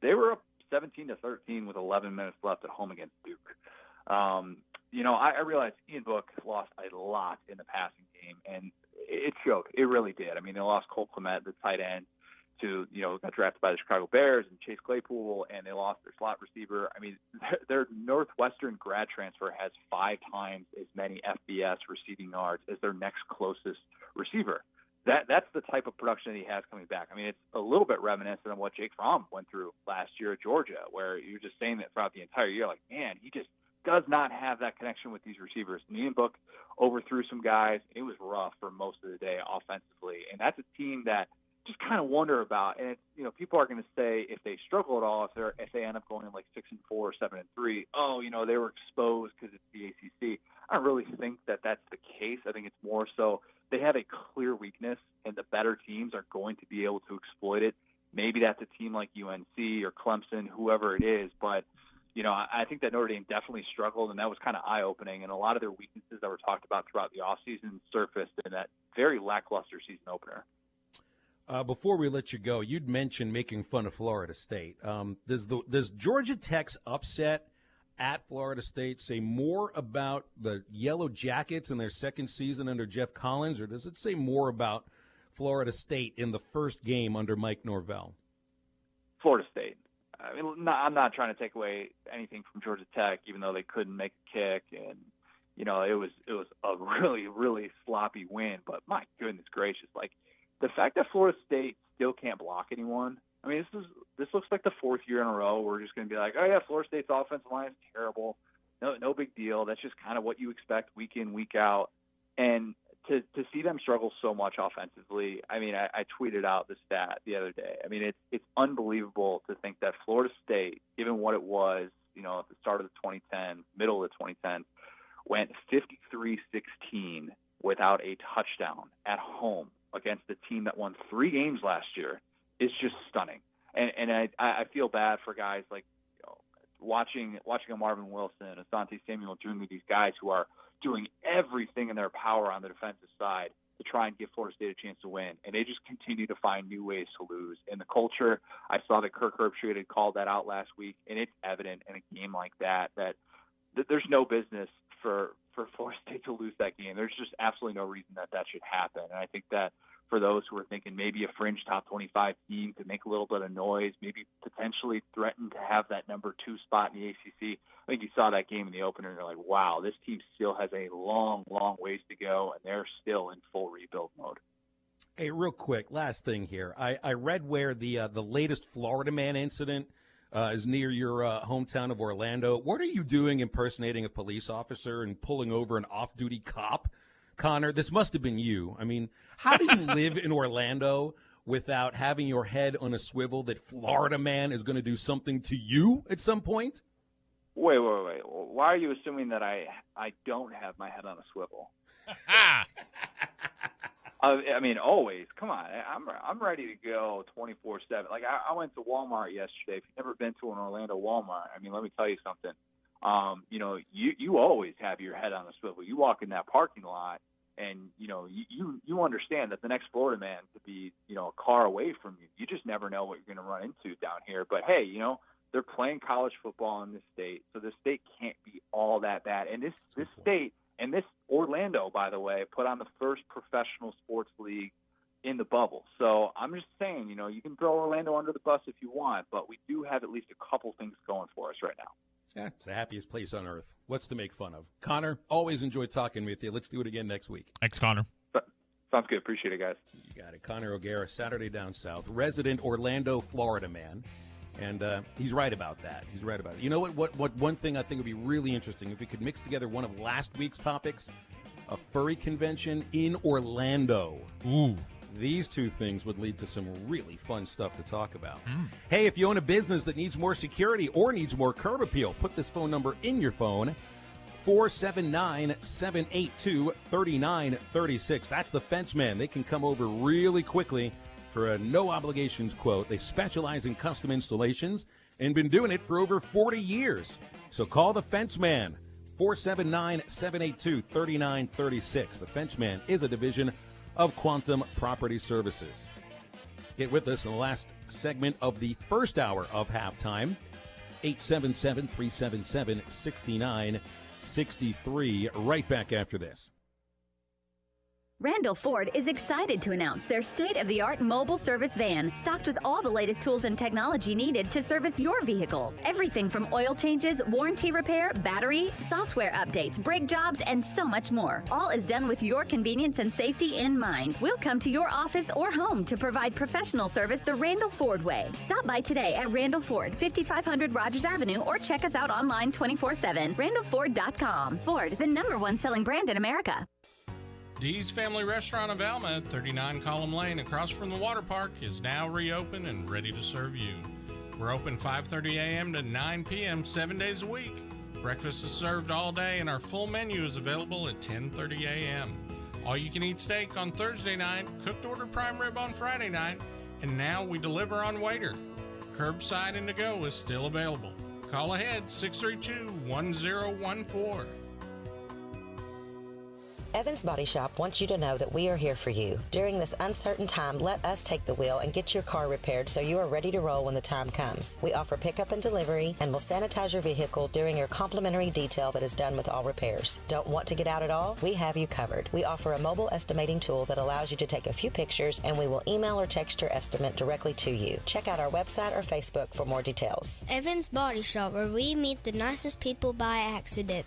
They were up 17-13 with 11 minutes left at home against Duke. I realized Ian Book lost a lot in the passing game, and it showed. It really did. I mean, they lost Cole Clement, the tight end, to, got drafted by the Chicago Bears and Chase Claypool, and they lost their slot receiver. I mean, their Northwestern grad transfer has 5 times as many FBS receiving yards as their next closest receiver. That's the type of production that he has coming back. I mean, it's a little bit reminiscent of what Jake Fromm went through last year at Georgia, where you're just saying that throughout the entire year, like, man, he just does not have that connection with these receivers. Ian Book overthrew some guys. It was rough for most of the day offensively, and that's a team that just kind of wonder about. And people are going to say if they struggle at all, if they end up going in like 6-4 or 7-3, they were exposed because it's the ACC. I don't really think that that's the case. I think it's more so they have a clear weakness, and the better teams are going to be able to exploit it. Maybe that's a team like UNC or Clemson, whoever it is, but I think that Notre Dame definitely struggled, and that was kind of eye-opening. And a lot of their weaknesses that were talked about throughout the offseason surfaced in that very lackluster season opener. Before we let you go, you'd mentioned making fun of Florida State. Does Georgia Tech's upset at Florida State say more about the Yellow Jackets in their second season under Jeff Collins, or does it say more about Florida State in the first game under Mike Norvell? Florida State. I mean, I'm not trying to take away anything from Georgia Tech, even though they couldn't make a kick, and it was a really, really sloppy win. But my goodness gracious, like the fact that Florida State still can't block anyone. I mean, this looks like the 4th year in a row we're just going to be like, oh yeah, Florida State's offensive line is terrible. No big deal. That's just kind of what you expect week in, week out. And to see them struggle so much offensively, I mean, I tweeted out the stat the other day. I mean, it's unbelievable to think that Florida State, given what it was, at the start of the 2010, middle of the 2010s, went 53-16 without a touchdown at home against the team that won 3 games last year is just stunning. And I feel bad for guys like watching a Marvin Wilson, Asante Samuel Jr., these guys who are doing everything in their power on the defensive side to try and give Florida State a chance to win. And they just continue to find new ways to lose. And the culture, I saw that Kirk Herbstreit had called that out last week, and it's evident in a game like that there's no business for Florida State to lose that game. There's just absolutely no reason that should happen. And I think that for those who are thinking maybe a fringe top 25 team could make a little bit of noise, maybe potentially threaten to have that number 2 spot in the ACC. I think you saw that game in the opener, and you're like, wow, this team still has a long, long ways to go, and they're still in full rebuild mode. Hey, real quick, last thing here. I read where the latest Florida Man incident is near your hometown of Orlando. What are you doing impersonating a police officer and pulling over an off-duty cop? Connor, this must have been you. I mean, how do you live in Orlando without having your head on a swivel that Florida Man is going to do something to you at some point? Wait. Why are you assuming that I don't have my head on a swivel? I mean, always. Come on. I'm ready to go 24/7. Like, I went to Walmart yesterday. If you've never been to an Orlando Walmart, I mean, let me tell you something. You always have your head on a swivel. You walk in that parking lot, and you understand that the next Florida Man could be a car away from you. You just never know what you're going to run into down here. But hey, they're playing college football in this state, so this state can't be all that bad. And this state and this Orlando, by the way, put on the first professional sports league in the bubble. So I'm just saying, you can throw Orlando under the bus if you want, but we do have at least a couple things going for us right now. Yeah, it's the happiest place on earth. What's to make fun of? Connor, always enjoy talking with you. Let's do it again next week. Thanks, Connor. Sounds good. Appreciate it, guys. You got it. Connor O'Gara, Saturday Down South, resident Orlando, Florida man. And he's right about that. He's right about it. You know what one thing I think would be really interesting, if we could mix together one of last week's topics, a furry convention in Orlando. Ooh. These two things would lead to some really fun stuff to talk about. Hey, if you own a business that needs more security or needs more curb appeal, put this phone number in your phone, 479-782-3936. That's the Fence Man. They can come over really quickly for a no-obligations quote. They specialize in custom installations and been doing it for over 40 years. So call the Fence Man, 479-782-3936. The Fence Man is a division of Quantum Property Services. Get with us in the last segment of the first hour of Halftime, 877-377-6963. Right back after this. Randall Ford is excited to announce their state-of-the-art mobile service van, stocked with all the latest tools and technology needed to service your vehicle. Everything from oil changes, warranty repair, battery, software updates, brake jobs, and so much more. All is done with your convenience and safety in mind. We'll come to your office or home to provide professional service the Randall Ford way. Stop by today at Randall Ford, 5500 Rogers Avenue, or check us out online 24/7. RandallFord.com. Ford, the #1 selling brand in America. Dee's Family Restaurant of Alma at 39 Column Lane across from the water park is now reopened and ready to serve you. We're open 5:30 a.m. to 9 p.m. 7 days a week. Breakfast is served all day and our full menu is available at 10:30 a.m. All-you-can-eat steak on Thursday night, cooked order prime rib on Friday night, and now we deliver on Waiter. Curbside and to-go is still available. Call ahead 632-1014. Evans Body Shop wants you to know that we are here for you. During this uncertain time, let us take the wheel and get your car repaired so you are ready to roll when the time comes. We offer pickup and delivery and will sanitize your vehicle during your complimentary detail that is done with all repairs. Don't want to get out at all? We have you covered. We offer a mobile estimating tool that allows you to take a few pictures and we will email or text your estimate directly to you. Check out our website or Facebook for more details. Evans Body Shop, where we meet the nicest people by accident.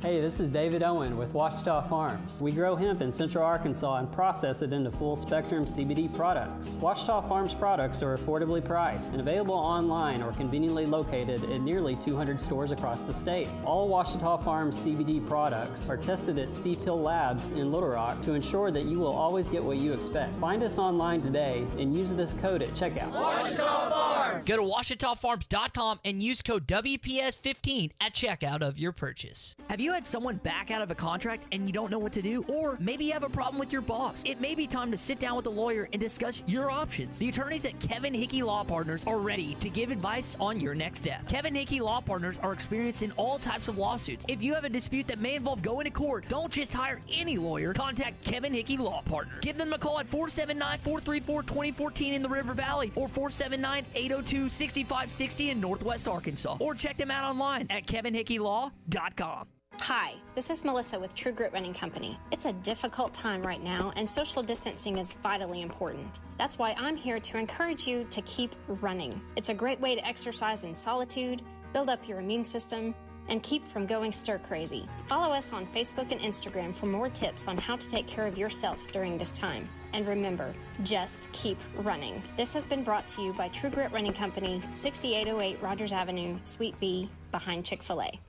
Hey, this is David Owen with Ouachita Farms. We grow hemp in Central Arkansas and process it into full-spectrum CBD products. Ouachita Farms products are affordably priced and available online or conveniently located in nearly 200 stores across the state. All Ouachita Farms CBD products are tested at C-Pill Labs in Little Rock to ensure that you will always get what you expect. Find us online today and use this code at checkout. Ouachita Farms! Go to WouachitaFarms.com and use code WPS15 at checkout of your purchase. Have you had someone back out of a contract and you don't know what to do? Or maybe you have a problem with your boss. It may be time to sit down with a lawyer and discuss your options. The attorneys at Kevin Hickey Law Partners are ready to give advice on your next step. Kevin Hickey Law Partners are experienced in all types of lawsuits. If you have a dispute that may involve going to court, don't just hire any lawyer. Contact Kevin Hickey Law Partners. Give them a call at 479-434-2014 in the River Valley or 479-802-6560 in Northwest Arkansas. Or check them out online at kevinhickeylaw.com. Hi, this is Melissa with True Grit Running Company. It's a difficult time right now, and social distancing is vitally important. That's why I'm here to encourage you to keep running. It's a great way to exercise in solitude, build up your immune system, and keep from going stir-crazy. Follow us on Facebook and Instagram for more tips on how to take care of yourself during this time. And remember, just keep running. This has been brought to you by True Grit Running Company, 6808 Rogers Avenue, Suite B, behind Chick-fil-A.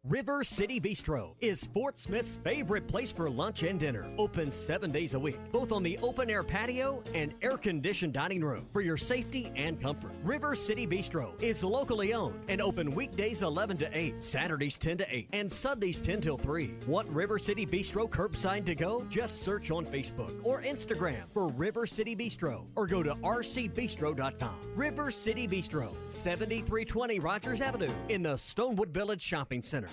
River City Bistro is Fort Smith's favorite place for lunch and dinner. Open 7 days a week, both on the open-air patio and air-conditioned dining room for your safety and comfort. River City Bistro is locally owned and open weekdays 11 to 8, Saturdays 10 to 8, and Sundays 10 till 3. Want River City Bistro curbside to go? Just search on Facebook or Instagram for River City Bistro or go to rcbistro.com. River City Bistro, 7320 Rogers Avenue in the Stonewood Village Shopping Center.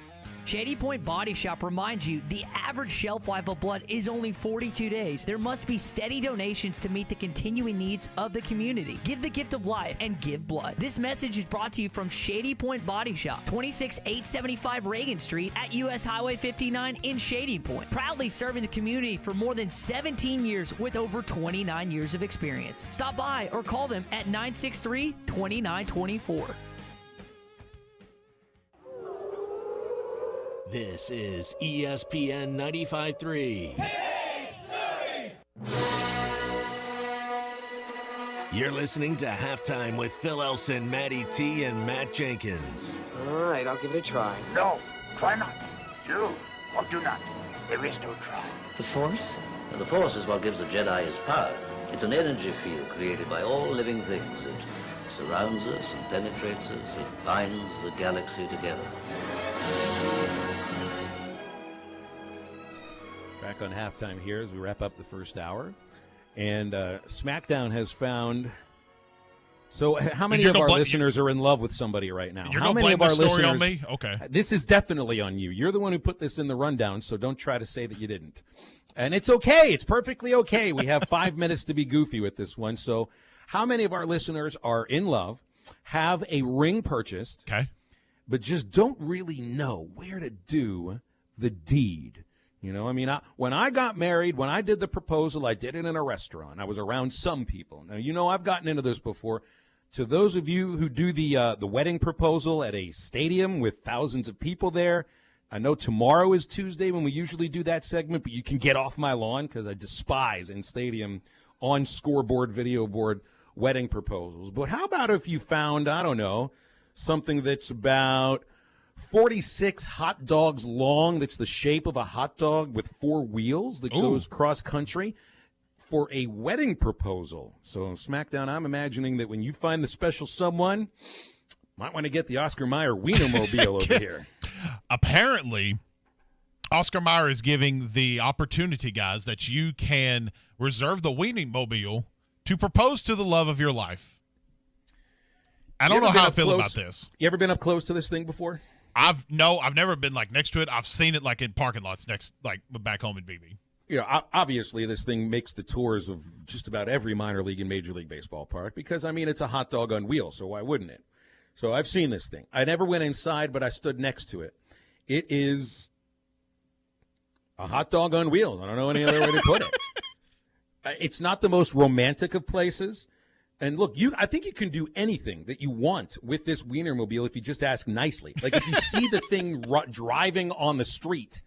Shady Point Body Shop reminds you the average shelf life of blood is only 42 days. There must be steady donations to meet the continuing needs of the community. Give the gift of life and give blood. This message is brought to you from Shady Point Body Shop, 26875 Reagan Street at US Highway 59 in Shady Point. Proudly serving the community for more than 17 years with over 29 years of experience. Stop by or call them at 963-2924. This is ESPN 95.3. You're listening to Halftime with Phil Elson, Matty T, and Matt Jenkins. All right, I'll give it a try. No, try not. Do or do not. There is no try. The Force? And the Force is what gives the Jedi his power. It's an energy field created by all living things. It surrounds us and penetrates us. It binds the galaxy together. Back on halftime here as we wrap up the first hour. And SmackDown has found... So how many of our listeners are in love with somebody right now? You're how going to many blame of our the story listeners, on me? Okay. This is definitely on you. You're the one who put this in the rundown, so don't try to say that you didn't. And it's okay. It's perfectly okay. We have 5 minutes to be goofy with this one. So how many of our listeners are in love, have a ring purchased, okay, but just don't really know where to do the deed You know, I mean, when I got married, when I did the proposal, I did it in a restaurant. I was around some people. Now, you know, I've gotten into this before. To those of you who do the wedding proposal at a stadium with thousands of people there, I know tomorrow is Tuesday when we usually do that segment, but you can get off my lawn because I despise in stadium on scoreboard, video board wedding proposals. But how about if you found, I don't know, something that's about 46 hot dogs long, that's the shape of a hot dog with 4 wheels that goes cross-country for a wedding proposal. So, SmackDown, I'm imagining that when you find the special someone, might want to get the Oscar Mayer Wienermobile over here. Apparently, Oscar Mayer is giving the opportunity, guys, that you can reserve the Wienermobile to propose to the love of your life. I don't know how I feel about this. You ever been up close to this thing before? I've never been like next to it. I've seen it like in parking lots back home in BB. You know, obviously this thing makes the tours of just about every minor league and Major League Baseball park because, I mean, it's a hot dog on wheels, so why wouldn't it? So I've seen this thing. I never went inside, but I stood next to it. It is a hot dog on wheels. I don't know any other way to put it. It's not the most romantic of places. And look, I think you can do anything that you want with this Wienermobile if you just ask nicely. Like if you see the thing driving on the street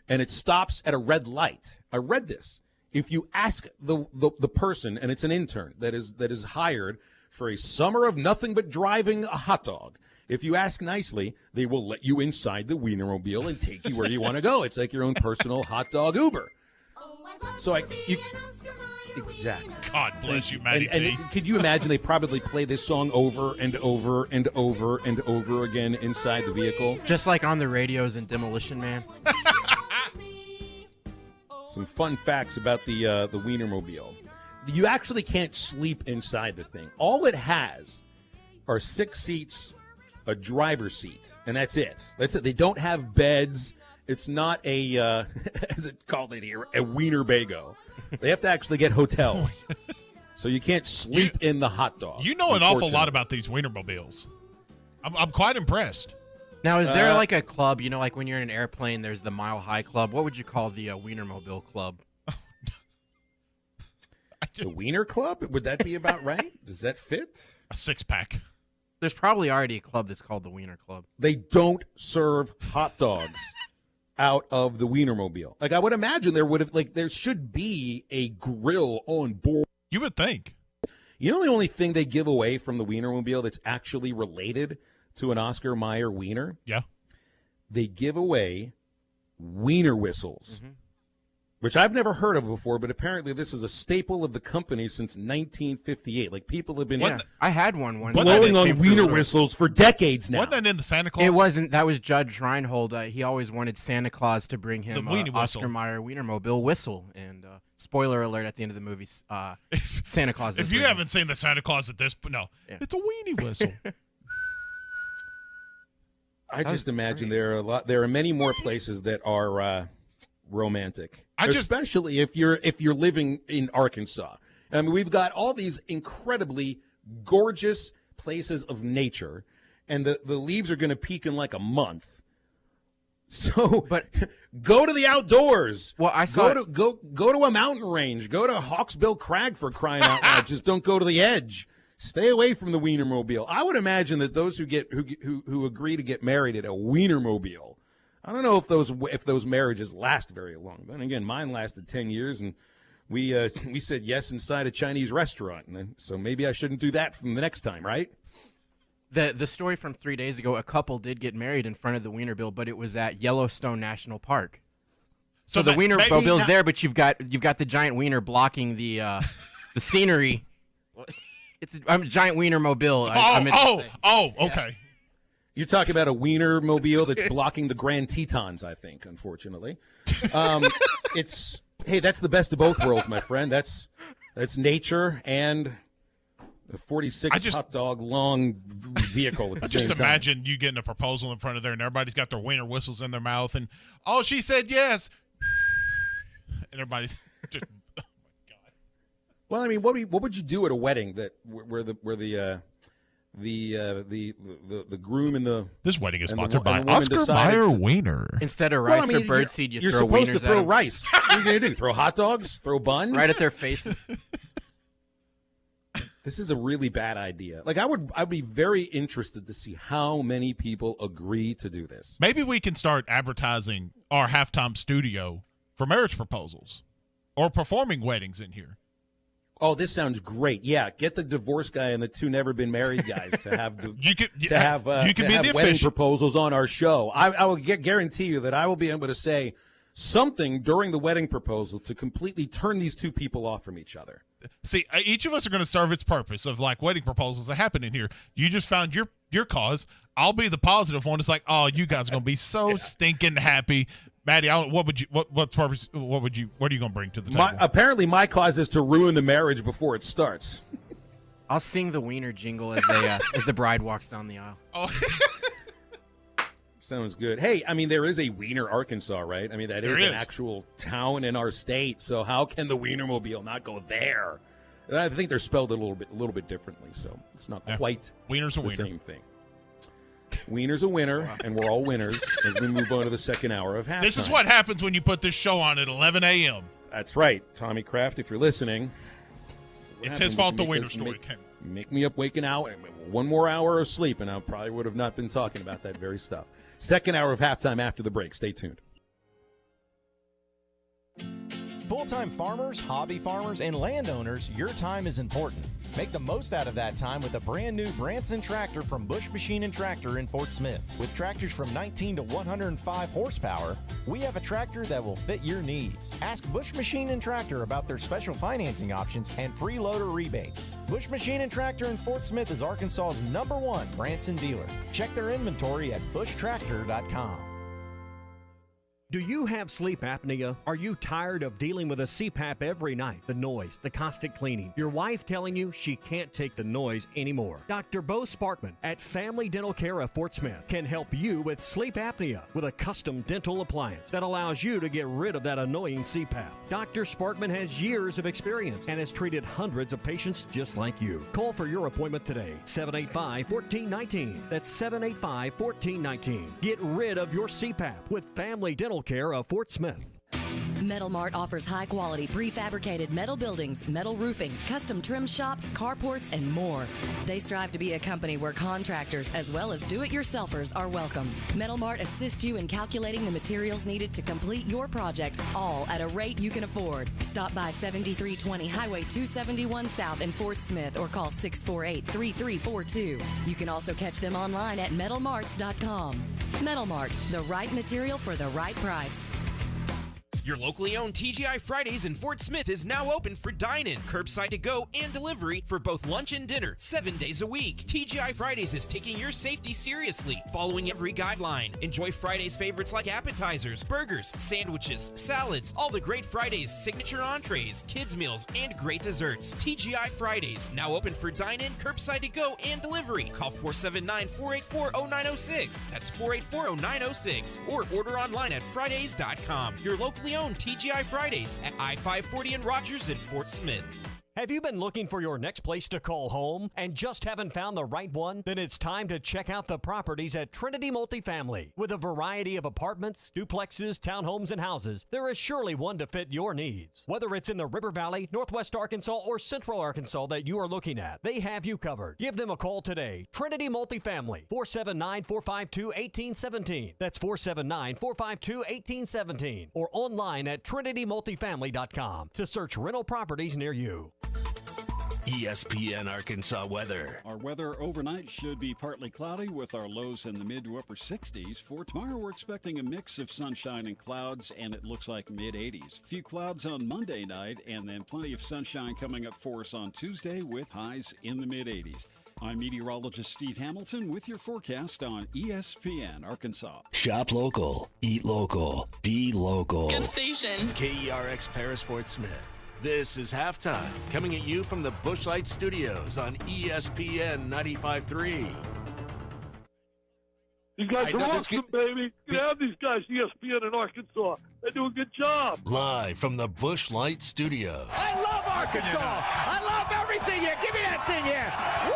and it stops at a red light. I read this. If you ask the person, and it's an intern that is hired for a summer of nothing but driving a hot dog, if you ask nicely, they will let you inside the Wienermobile and take you where you want to go. It's like your own personal hot dog Uber. So exactly. God bless you, Matty and T. Could you imagine they probably play this song over and over and over and over again inside the vehicle? Just like on the radios in Demolition Man. Some fun facts about the Wienermobile. You actually can't sleep inside the thing. All it has are 6 seats, a driver's seat, and that's it. That's it. They don't have beds. It's not a, as it called it here, a Wienerbago. They have to actually get hotels. So you can't sleep in the hot dog. You know an awful lot about these Wienermobiles. I'm quite impressed. Now, is there like a club, you know, like when you're in an airplane, there's the Mile High Club. What would you call the Wienermobile Club? The Wiener Club? Would that be about right? Does that fit? A 6-pack. There's probably already a club that's called the Wiener Club. They don't serve hot dogs out of the Wienermobile. Like, I would imagine there should be a grill on board. You would think. You know the only thing they give away from the Wienermobile that's actually related to an Oscar Mayer wiener? Yeah. They give away wiener whistles, which I've never heard of before, but apparently this is a staple of the company since 1958. Like, people have been I had one blowing on wiener whistles for decades now. Wasn't that in the Santa Claus? It wasn't. That was Judge Reinhold. He always wanted Santa Claus to bring him Oscar Mayer Wienermobile whistle. And spoiler alert at the end of the movie, Santa Claus. If you haven't seen the Santa Claus at this point, no. Yeah. It's a weenie whistle. I just imagine there are many more places that are romantic, especially if you're living in Arkansas. I mean, we've got all these incredibly gorgeous places of nature, and the leaves are going to peak in like a month. So, but go to the outdoors. Well, I saw go to a mountain range. Go to Hawksbill Crag, for crying out loud. Just don't go to the edge. Stay away from the Wienermobile. I would imagine that those who agree to get married at a Wienermobile, I don't know if those marriages last very long. Then again, mine lasted 10 years, and we said yes inside a Chinese restaurant. And so maybe I shouldn't do that from the next time, right? The story from 3 days ago, a couple did get married in front of the Wienermobile, but it was at Yellowstone National Park. So the Wienermobile's there, but you've got the giant wiener blocking the scenery. It's a giant Wienermobile. Okay. You're talking about a Wienermobile that's blocking the Grand Tetons, I think, unfortunately. That's the best of both worlds, my friend. That's nature and a 46 hot dog long vehicle at the same time. Just imagine you getting a proposal in front of there, and everybody's got their wiener whistles in their mouth, and she said yes, and everybody's just. Well, I mean, what would you do at a wedding where the the groom and the this wedding is and sponsored the, by and the woman Oscar decided Mayer to- Wiener. Instead of rice or birdseed, you're throw supposed to wieners throw at 'em. rice. What are you gonna do? Throw hot dogs? Throw buns? Right at their faces. This is a really bad idea. Like I'd be very interested to see how many people agree to do this. Maybe we can start advertising our halftime studio for marriage proposals or performing weddings in here. Oh, this sounds great. Yeah, get the divorced guy and the two never been married guys to have wedding proposals on our show. I will guarantee you that I will be able to say something during the wedding proposal to completely turn these two people off from each other. See, each of us are going to serve its purpose of like wedding proposals that happen in here. You just found your cause. I'll be the positive one. It's like, oh, you guys are going to be so stinking happy. Maddie, what are you going to bring to the table? Apparently my cause is to ruin the marriage before it starts. I'll sing the wiener jingle as the bride walks down the aisle. Oh. Sounds good. Hey, I mean, there is a Wiener, Arkansas, right? I mean, that is an actual town in our state. So how can the Wienermobile not go there? I think they're spelled a little bit differently, so it's not quite Wiener's the same thing. Wiener's a winner, and we're all winners as we move on to the second hour of halftime. This is what happens when you put this show on at 11 a.m. That's right. Tommy Kraft, if you're listening. It's his fault the Wiener story came. Make me up waking out. One more hour of sleep, and I probably would have not been talking about that very stuff. Second hour of halftime after the break. Stay tuned. Full-time farmers, hobby farmers, and landowners, your time is important. Make the most out of that time with a brand new Branson tractor from Bush Machine & Tractor in Fort Smith. With tractors from 19 to 105 horsepower, we have a tractor that will fit your needs. Ask Bush Machine & Tractor about their special financing options and free loader rebates. Bush Machine & Tractor in Fort Smith is Arkansas's #1 Branson dealer. Check their inventory at bushtractor.com. Do you have sleep apnea? Are you tired of dealing with a CPAP every night? The noise, the constant cleaning, your wife telling you she can't take the noise anymore. Dr. Bo Sparkman at Family Dental Care of Fort Smith can help you with sleep apnea with a custom dental appliance that allows you to get rid of that annoying CPAP. Dr. Sparkman has years of experience and has treated hundreds of patients just like you. Call for your appointment today, 785-1419. That's 785-1419. Get rid of your CPAP with Family Dental Care of Fort Smith. Metal Mart offers high-quality prefabricated metal buildings, metal roofing, custom trim shop, carports, and more. They strive to be a company where contractors as well as do-it-yourselfers are welcome. Metal Mart assists you in calculating the materials needed to complete your project, all at a rate you can afford. Stop by 7320 Highway 271 South in Fort Smith or call 648-3342. You can also catch them online at metalmarts.com. Metal Mart, the right material for the right price. Your locally owned TGI Fridays in Fort Smith is now open for dine-in, curbside to go, and delivery for both lunch and dinner, 7 days a week. TGI Fridays is taking your safety seriously, following every guideline. Enjoy Fridays favorites like appetizers, burgers, sandwiches, salads, all the great Fridays signature entrees, kids meals, and great desserts. TGI Fridays, now open for dine-in, curbside to go, and delivery. Call 479-484-0906. That's 484-0906. Or order online at Fridays.com. Your locally owned TGI Fridays at I-540 and Rogers in Fort Smith. Have you been looking for your next place to call home and just haven't found the right one? Then it's time to check out the properties at Trinity Multifamily. With a variety of apartments, duplexes, townhomes, and houses, there is surely one to fit your needs. Whether it's in the River Valley, Northwest Arkansas, or Central Arkansas that you are looking at, they have you covered. Give them a call today. Trinity Multifamily, 479-452-1817. That's 479-452-1817. Or online at trinitymultifamily.com to search rental properties near you. ESPN Arkansas weather. Our weather overnight should be partly cloudy with our lows in the mid to upper 60s. For tomorrow, we're expecting a mix of sunshine and clouds, and it looks like mid-80s. Few clouds on Monday night, and then plenty of sunshine coming up for us on Tuesday with highs in the mid-80s. I'm meteorologist Steve Hamilton with your forecast on ESPN Arkansas. Shop local, eat local, be local. Good station. KERX Paris Fort Smith. This is Halftime, coming at you from the Bushlight Studios on ESPN 95.3. You guys are awesome, baby. You have these guys, ESPN in Arkansas. They do a good job. Live from the Bushlight Studios. I love Arkansas. I love everything here. Give me that thing here. Woo!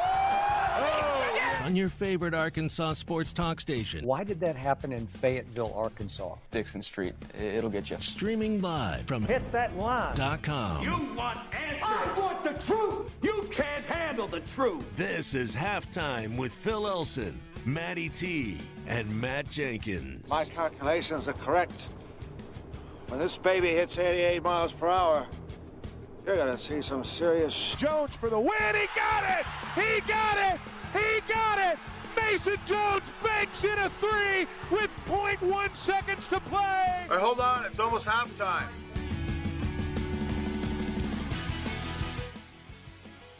on your favorite Arkansas sports talk station. Why did that happen in Fayetteville, Arkansas? Dixon Street. It'll get you. Streaming live from hitthatline.com. You want answers. I want the truth. You can't handle the truth. This is Halftime with Phil Elson, Matty T, and Matt Jenkins. My calculations are correct. When this baby hits 88 miles per hour, you're going to see some serious... Jones for the win. He got it. He got it. He got it. Mason Jones banks in a three with 0.1 seconds to play. All right, hold on. It's almost halftime.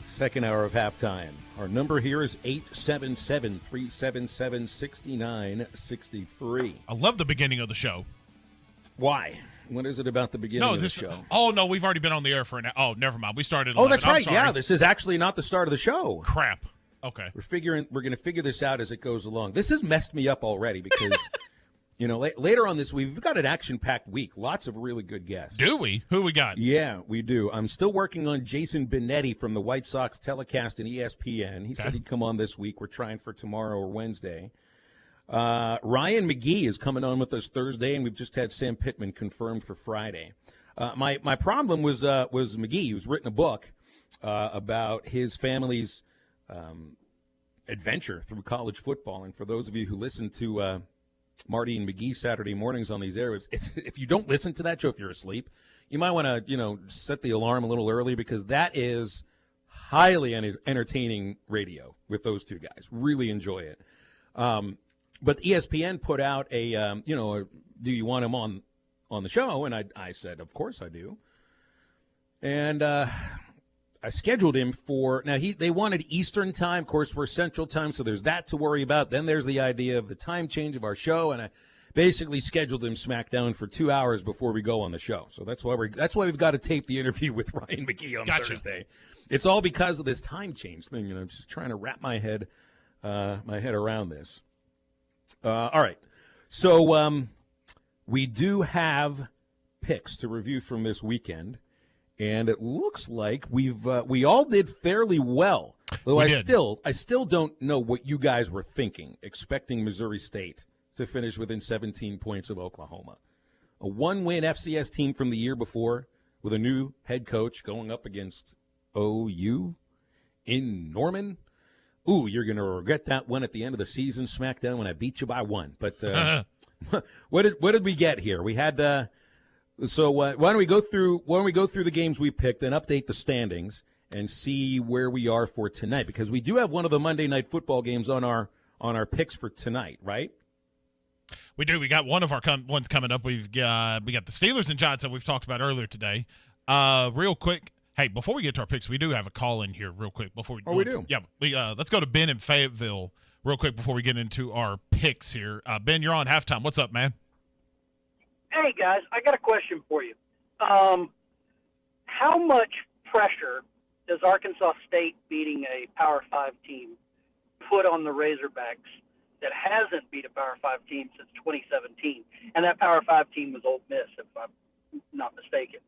Second hour of halftime. Our number here is 877-377-6963. I love the beginning of the show. Why? What is it about the beginning of the show? Oh, no, we've already been on the air for an hour. Oh, never mind. We started. Oh, that's right. Yeah, this is actually not the start of the show. Crap. Okay. We're going to figure this out as it goes along. This has messed me up already because, later on this week, we've got an action-packed week. Lots of really good guests. Do we? Who we got? Yeah, we do. I'm still working on Jason Benetti from the White Sox telecast and ESPN. He said he'd come on this week. We're trying for tomorrow or Wednesday. Ryan McGee is coming on with us Thursday, and we've just had Sam Pittman confirmed for Friday. My problem was McGee, who's written a book about his family's adventure through college football. And for those of you who listen to Marty and McGee Saturday mornings on these airwaves, if you don't listen to that show, if you're asleep, you might want to set the alarm a little early because that is highly entertaining radio with those two guys. Really enjoy it. But ESPN put out a, do you want him on the show? And I said, of course I do. And I scheduled him for, now they wanted Eastern time. Of course, we're Central time, so there's that to worry about. Then there's the idea of the time change of our show, and I basically scheduled him smackdown for 2 hours before we go on the show. So that's why we've got to tape the interview with Ryan McGee on Thursday. It's all because of this time change thing. I'm just trying to wrap my head around this. All right. So we do have picks to review from this weekend, and it looks like we all did fairly well. Though I still don't know what you guys were thinking, expecting Missouri State to finish within 17 points of Oklahoma. A one-win FCS team from the year before with a new head coach going up against OU in Norman. Ooh, you're going to regret that one at the end of the season, SmackDown, when I beat you by one. But what did we get here? We had so why don't we go through the games we picked and update the standings and see where we are for tonight, because we do have one of the Monday Night Football games on our picks for tonight, right? We do. We got one of our ones coming up. We got the Steelers and Giants that we've talked about earlier today. Real quick. Hey, before we get to our picks, we do have a call in here real quick before we. Oh, we do. Yeah, let's go to Ben in Fayetteville real quick before we get into our picks here. Ben, you're on halftime. What's up, man? Hey guys, I got a question for you. How much pressure does Arkansas State beating a Power 5 team put on the Razorbacks that hasn't beat a Power 5 team since 2017? And that Power 5 team was Ole Miss, if I'm not mistaken.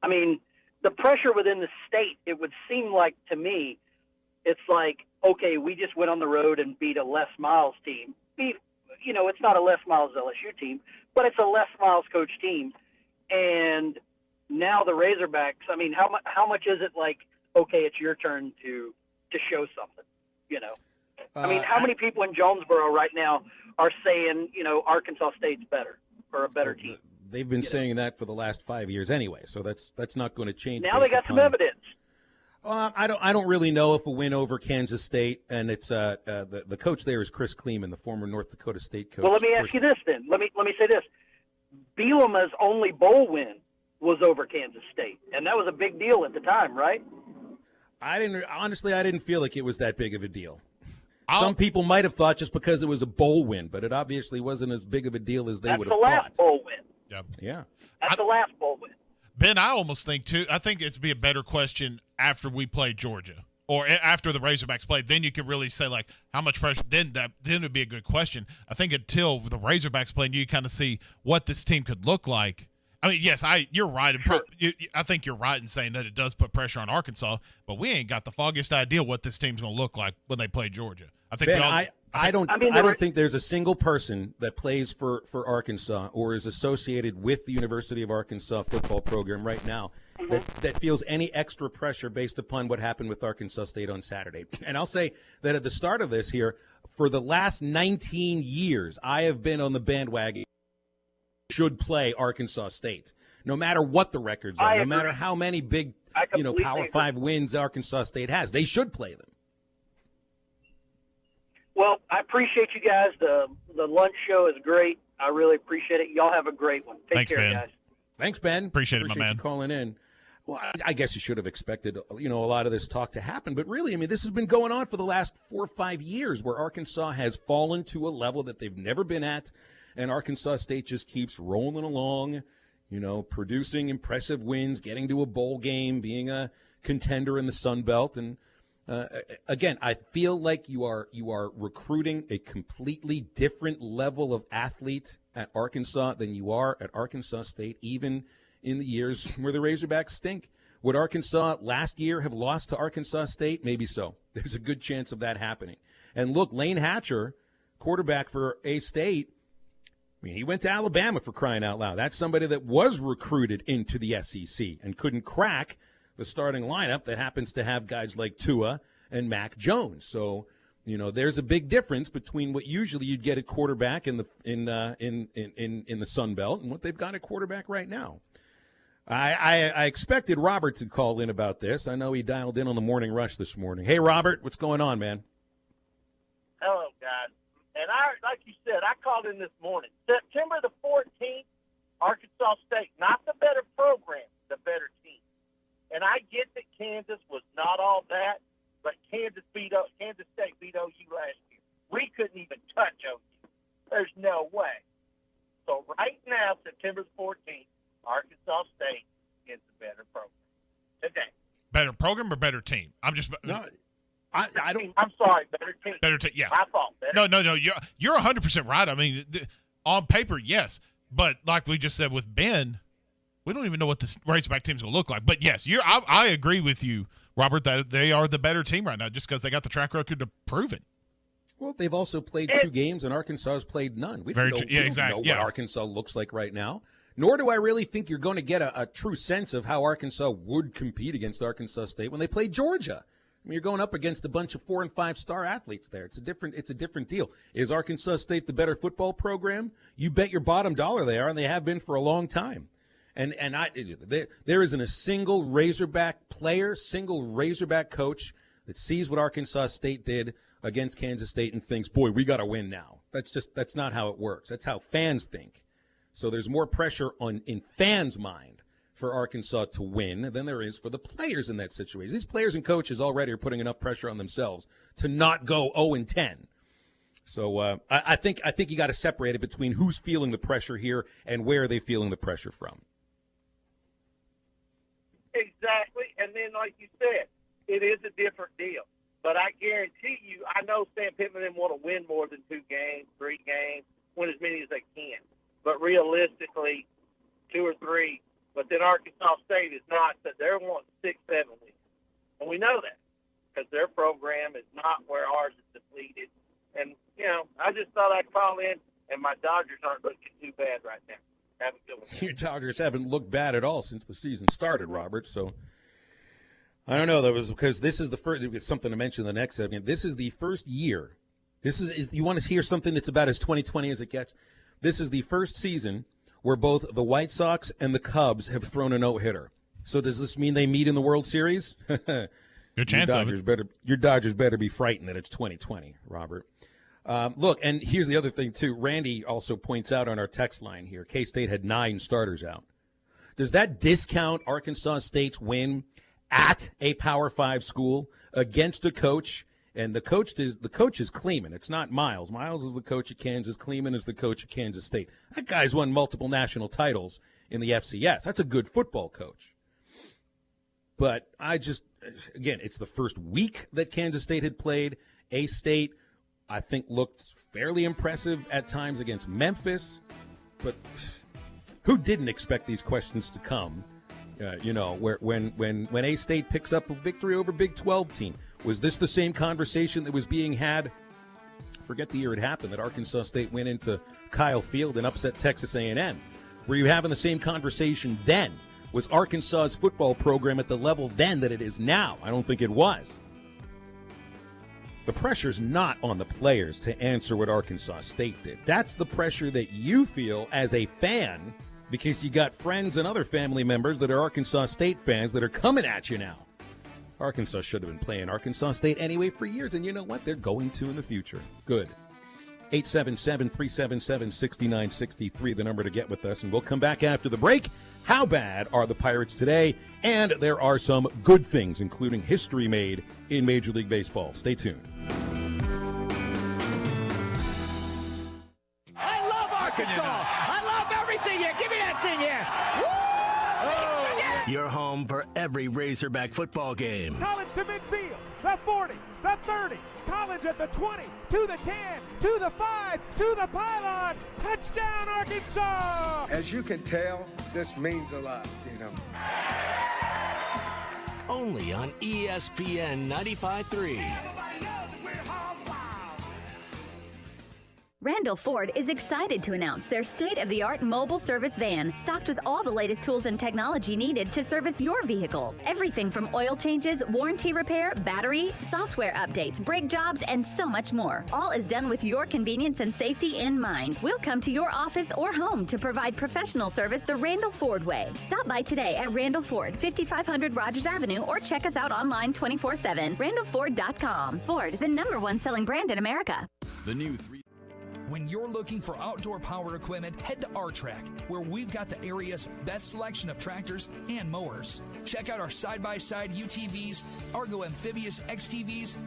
I mean, the pressure within the state, it would seem like to me, it's like, okay, we just went on the road and beat a Les Miles team. It's not a Les Miles LSU team, but it's a Les Miles coach team. And now the Razorbacks, I mean, how much is it like, okay, it's your turn to show something, I mean, how many people in Jonesboro right now are saying, Arkansas State's better or a better team? They've been saying that for the last 5 years anyway, so that's not going to change. Now they got some evidence. I don't really know if a win over Kansas State, and it's the coach there is Chris Kleeman, the former North Dakota State coach. Well, let me ask you this then. Let me say this: Bielema's only bowl win was over Kansas State, and that was a big deal at the time, right? I didn't feel like it was that big of a deal. Some people might have thought just because it was a bowl win, but it obviously wasn't as big of a deal as they would have thought. That's the last bowl win. Yeah. That's the last bowl win. Ben, I almost think, too, I think it'd be a better question after we play Georgia or after the Razorbacks play. Then you can really say, like, how much pressure. Then it would be a good question. I think until the Razorbacks play, you kind of see what this team could look like. I mean, yes, you're right. I think you're right in saying that it does put pressure on Arkansas, but we ain't got the foggiest idea what this team's going to look like when they play Georgia. I think Ben, I don't think there's a single person that plays for Arkansas or is associated with the University of Arkansas football program right now that feels any extra pressure based upon what happened with Arkansas State on Saturday. And I'll say that at the start of this here, for the last 19 years, I have been on the bandwagon should play Arkansas State, no matter what the records are, no matter how many big, Power 5 wins Arkansas State has. They should play them. Well, I appreciate you guys. The lunch show is great. I really appreciate it. Y'all have a great one. Take care, Ben. guys. Thanks, Ben. Appreciate it, my man. You calling in. Well, I guess you should have expected, a lot of this talk to happen. But really, I mean, this has been going on for the last 4 or 5 years where Arkansas has fallen to a level that they've never been at. And Arkansas State just keeps rolling along, producing impressive wins, getting to a bowl game, being a contender in the Sun Belt. And again, I feel like you are recruiting a completely different level of athlete at Arkansas than you are at Arkansas State, even in the years where the Razorbacks stink. Would Arkansas last year have lost to Arkansas State? Maybe so. There's a good chance of that happening. And look, Lane Hatcher, quarterback for A-State, I mean, he went to Alabama, for crying out loud. That's somebody that was recruited into the SEC and couldn't crack the starting lineup that happens to have guys like Tua and Mac Jones. So, there's a big difference between what usually you'd get at quarterback in the Sun Belt and what they've got at quarterback right now. I expected Robert to call in about this. I know he dialed in on the morning rush this morning. Hey, Robert, what's going on, man? Hello, guys. And like you said, I called in this morning. September the 14th, Arkansas State, not the better program, the better team. And I get that Kansas was not all that, but Kansas State beat OU last year. We couldn't even touch OU. There's no way. So right now, September the 14th, Arkansas State is the better program today. Better program or better team? I'm just no. I don't. I'm sorry, better team. Better team. Yeah. My fault. No. You're 100% right. I mean, on paper, yes, but like we just said with Ben, we don't even know what this Razorback team's going to look like. But yes, I agree with you, Robert, that they are the better team right now, just because they got the track record to prove it. Well, they've also played 2 games, and Arkansas has played none. We don't know what Arkansas looks like right now. Nor do I really think you're going to get a true sense of how Arkansas would compete against Arkansas State when they play Georgia. I mean, you're going up against a bunch of 4- and 5-star athletes there. It's a different deal. Is Arkansas State the better football program? You bet your bottom dollar they are, and they have been for a long time. And there isn't a single Razorback player, single Razorback coach that sees what Arkansas State did against Kansas State and thinks, boy, we got to win now. That's not how it works. That's how fans think. So there's more pressure in fans' mind for Arkansas to win than there is for the players in that situation. These players and coaches already are putting enough pressure on themselves to not go 0-10. So I think you got to separate it between who's feeling the pressure here and where are they feeling the pressure from. Exactly, and then like you said, it is a different deal. But I guarantee you, I know Sam Pittman didn't want to win more than 2 games, 3 games, win as many as they can. But realistically, 2 or 3. But then Arkansas State is not that they're wanting 6, 7 wins, and we know that because their program is not where ours is depleted. And I just thought I'd call in, and my Dodgers aren't looking too bad right now. Have a good one. Your Dodgers haven't looked bad at all since the season started, Robert. So I don't know. That was because this is the first. It's something to mention in the next segment. This is the first year. This is you want to hear something that's about as 2020 as it gets. This is the first season where both the White Sox and the Cubs have thrown a no-hitter. So does this mean they meet in the World Series? Good chance of it. Your Dodgers better be frightened that it's 2020, Robert. Look, and here's the other thing, too. Randy also points out on our text line here, K-State had 9 starters out. Does that discount Arkansas State's win at a Power 5 school against a coach? And the coach is Kleeman. It's not Miles. Miles is the coach at Kansas. Kleeman is the coach at Kansas State. That guy's won multiple national titles in the FCS. That's a good football coach. But again, it's the first week that Kansas State had played. A-State, I think, looked fairly impressive at times against Memphis. But Who didn't expect these questions to come? When A-State picks up a victory over Big 12 team, was this the same conversation that was being had? Forget the year it happened that Arkansas State went into Kyle Field and upset Texas A&M. Were you having the same conversation then? Was Arkansas's football program at the level then that it is now? I don't think it was. The pressure's not on the players to answer what Arkansas State did. That's the pressure that you feel as a fan because you got friends and other family members that are Arkansas State fans that are coming at you now. Arkansas should have been playing Arkansas State anyway for years, and you know what? They're going to in the future. Good. 877-377-6963, the number to get with us, and we'll come back after the break. How bad are the Pirates today? And there are some good things, including history made in Major League Baseball. Stay tuned. I love Arkansas. I love everything here. Give me that thing here. Woo! Your home for every Razorback football game. College to midfield, the 40, the 30, College at the 20, to the 10, to the 5, to the pylon. Touchdown, Arkansas! As you can tell, this means a lot, Only on ESPN 95.3. Randall Ford is excited to announce their state-of-the-art mobile service van, stocked with all the latest tools and technology needed to service your vehicle. Everything from oil changes, warranty repair, battery, software updates, brake jobs, and so much more. All is done with your convenience and safety in mind. We'll come to your office or home to provide professional service the Randall Ford way. Stop by today at Randall Ford, 5500 Rogers Avenue, or check us out online 24/7. RandallFord.com. Ford, the #1 selling brand in America. The new When you're looking for outdoor power equipment, head to R-Track, where we've got the area's best selection of tractors and mowers. Check out our side-by-side UTVs, Argo Amphibious XTVs,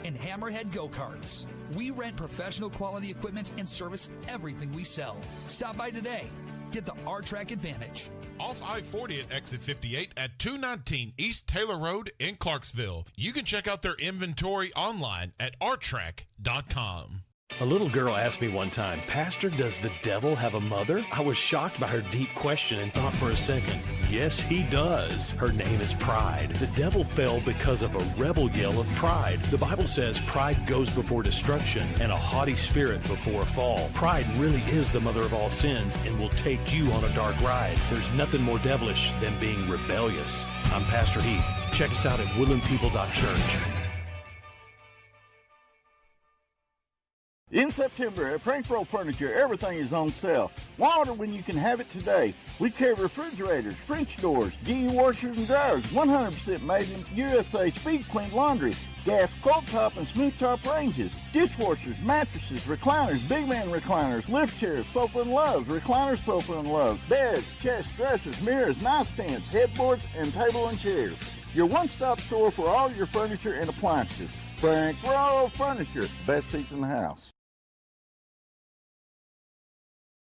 and Hammerhead go-karts. We rent professional quality equipment and service everything we sell. Stop by today. Get the R-Track advantage. Off I-40 at exit 58 at 219 East Taylor Road in Clarksville. You can check out their inventory online at rtrack.com. A little girl asked me one time, Pastor, does the devil have a mother? I was shocked by her deep question and thought for a second, yes, he does. Her name is pride. The devil fell because of a rebel yell of pride. The Bible says pride goes before destruction and a haughty spirit before a fall. Pride really is the mother of all sins and will take you on a dark ride. There's nothing more devilish than being rebellious. I'm Pastor Heath. Check us out at woodlandpeople.church. In September at Frankfort Furniture, everything is on sale. Why order when you can have it today? We carry refrigerators, French doors, GE washers and dryers, 100% made in USA, speed clean laundry, gas cold top and smooth top ranges, dishwashers, mattresses, recliners, big man recliners, lift chairs, sofa and loves, recliner sofa and loves, beds, chests, dressers, mirrors, nightstands, headboards, and table and chairs. Your one-stop store for all your furniture and appliances. Frankfort Furniture, best seats in the house.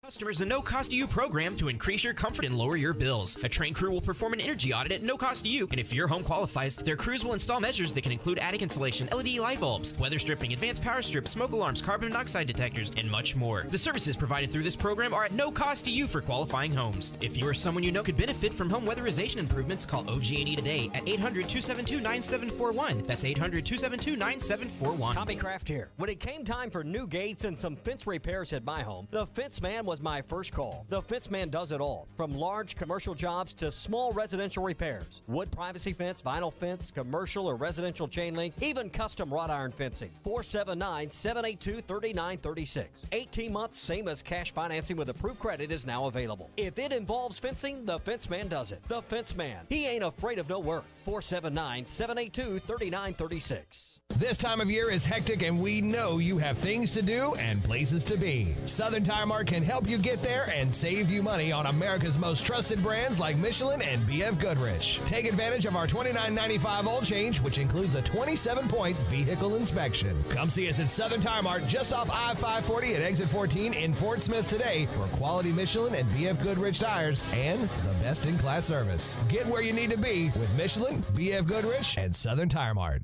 Customers a no cost to you program to increase your comfort and lower your bills. A trained crew will perform an energy audit at no cost to you, and if your home qualifies, their crews will install measures that can include attic insulation, LED light bulbs, weather stripping, advanced power strips, smoke alarms, carbon monoxide detectors, and much more. The services provided through this program are at no cost to you for qualifying homes. If you or someone you know could benefit from home weatherization improvements, call OG&E today at 800-272-9741. That's 800-272-9741. Tommy Kraft here. When it came time for new gates and some fence repairs at my home, the Fence Man was my first call. The Fence Man does it all, from large commercial jobs to small residential repairs. Wood privacy fence, vinyl fence, commercial or residential chain link, even custom wrought iron fencing. 479-782-3936. 18 months, same as cash financing with approved credit is now available. If it involves fencing, the Fence Man does it. The Fence Man. He ain't afraid of no work. 479-782-3936. This time of year is hectic, and we know you have things to do and places to be. Southern Tire Mart can help you get there and save you money on America's most trusted brands like Michelin and B.F. Goodrich. Take advantage of our $29.95 oil change, which includes a 27-point vehicle inspection. Come see us at Southern Tire Mart just off I-540 at exit 14 in Fort Smith today for quality Michelin and B.F. Goodrich tires and the best-in-class service. Get where you need to be with Michelin, B.F. Goodrich, and Southern Tire Mart.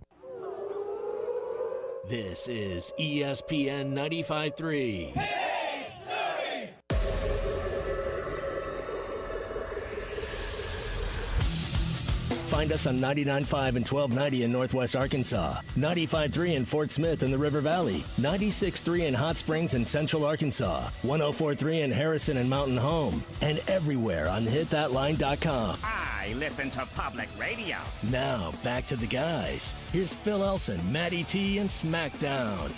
This is ESPN 95.3. Find us on 99.5 and 1290 in Northwest Arkansas, 95.3 in Fort Smith in the River Valley, 96.3 in Hot Springs in Central Arkansas, 104.3 in Harrison and Mountain Home, and everywhere on hitthatline.com. I listen to public radio. Now, back to the guys. Here's Phil Elson, Matty T, and SmackDown.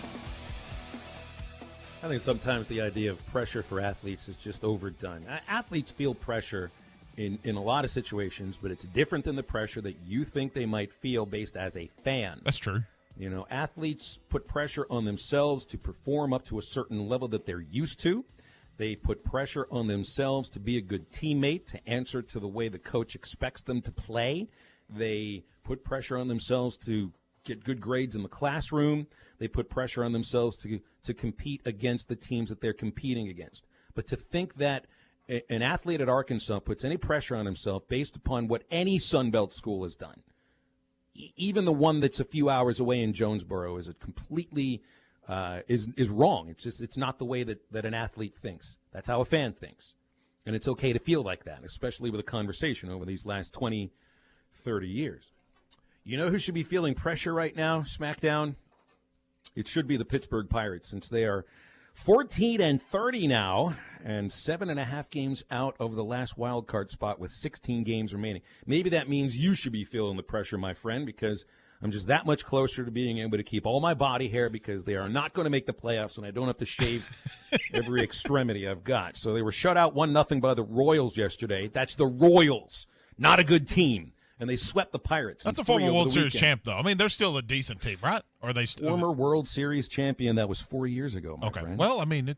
I think sometimes the idea of pressure for athletes is just overdone. Athletes feel pressure in a lot of situations, but it's different than the pressure that you think they might feel based as a fan. That's true. You know, athletes put pressure on themselves to perform up to a certain level that they're used to. They put pressure on themselves to be a good teammate, to answer to the way the coach expects them to play. They put pressure on themselves to get good grades in the classroom. They put pressure on themselves to compete against the teams that they're competing against. But to think that an athlete at Arkansas puts any pressure on himself based upon what any Sunbelt school has done, even the one that's a few hours away in Jonesboro, is completely is wrong. It's not the way that an athlete thinks. That's how a fan thinks. And it's okay to feel like that, especially with a conversation over these last 20, 30 years. You know who should be feeling pressure right now, SmackDown? It should be the Pittsburgh Pirates, since they are 14-30 now, and 7.5 games out of the last wild card spot with 16 games remaining. Maybe that means you should be feeling the pressure, my friend, because I'm just that much closer to being able to keep all my body hair, because they are not going to make the playoffs, and I don't have to shave every extremity I've got. So they were shut out 1-0 by the Royals yesterday. That's the Royals, not a good team. And they swept the Pirates. That's a former World Series champ, though. I mean, they're still a decent team, right? Or are they former World Series champion? That was 4 years ago, my friend. Well, I mean,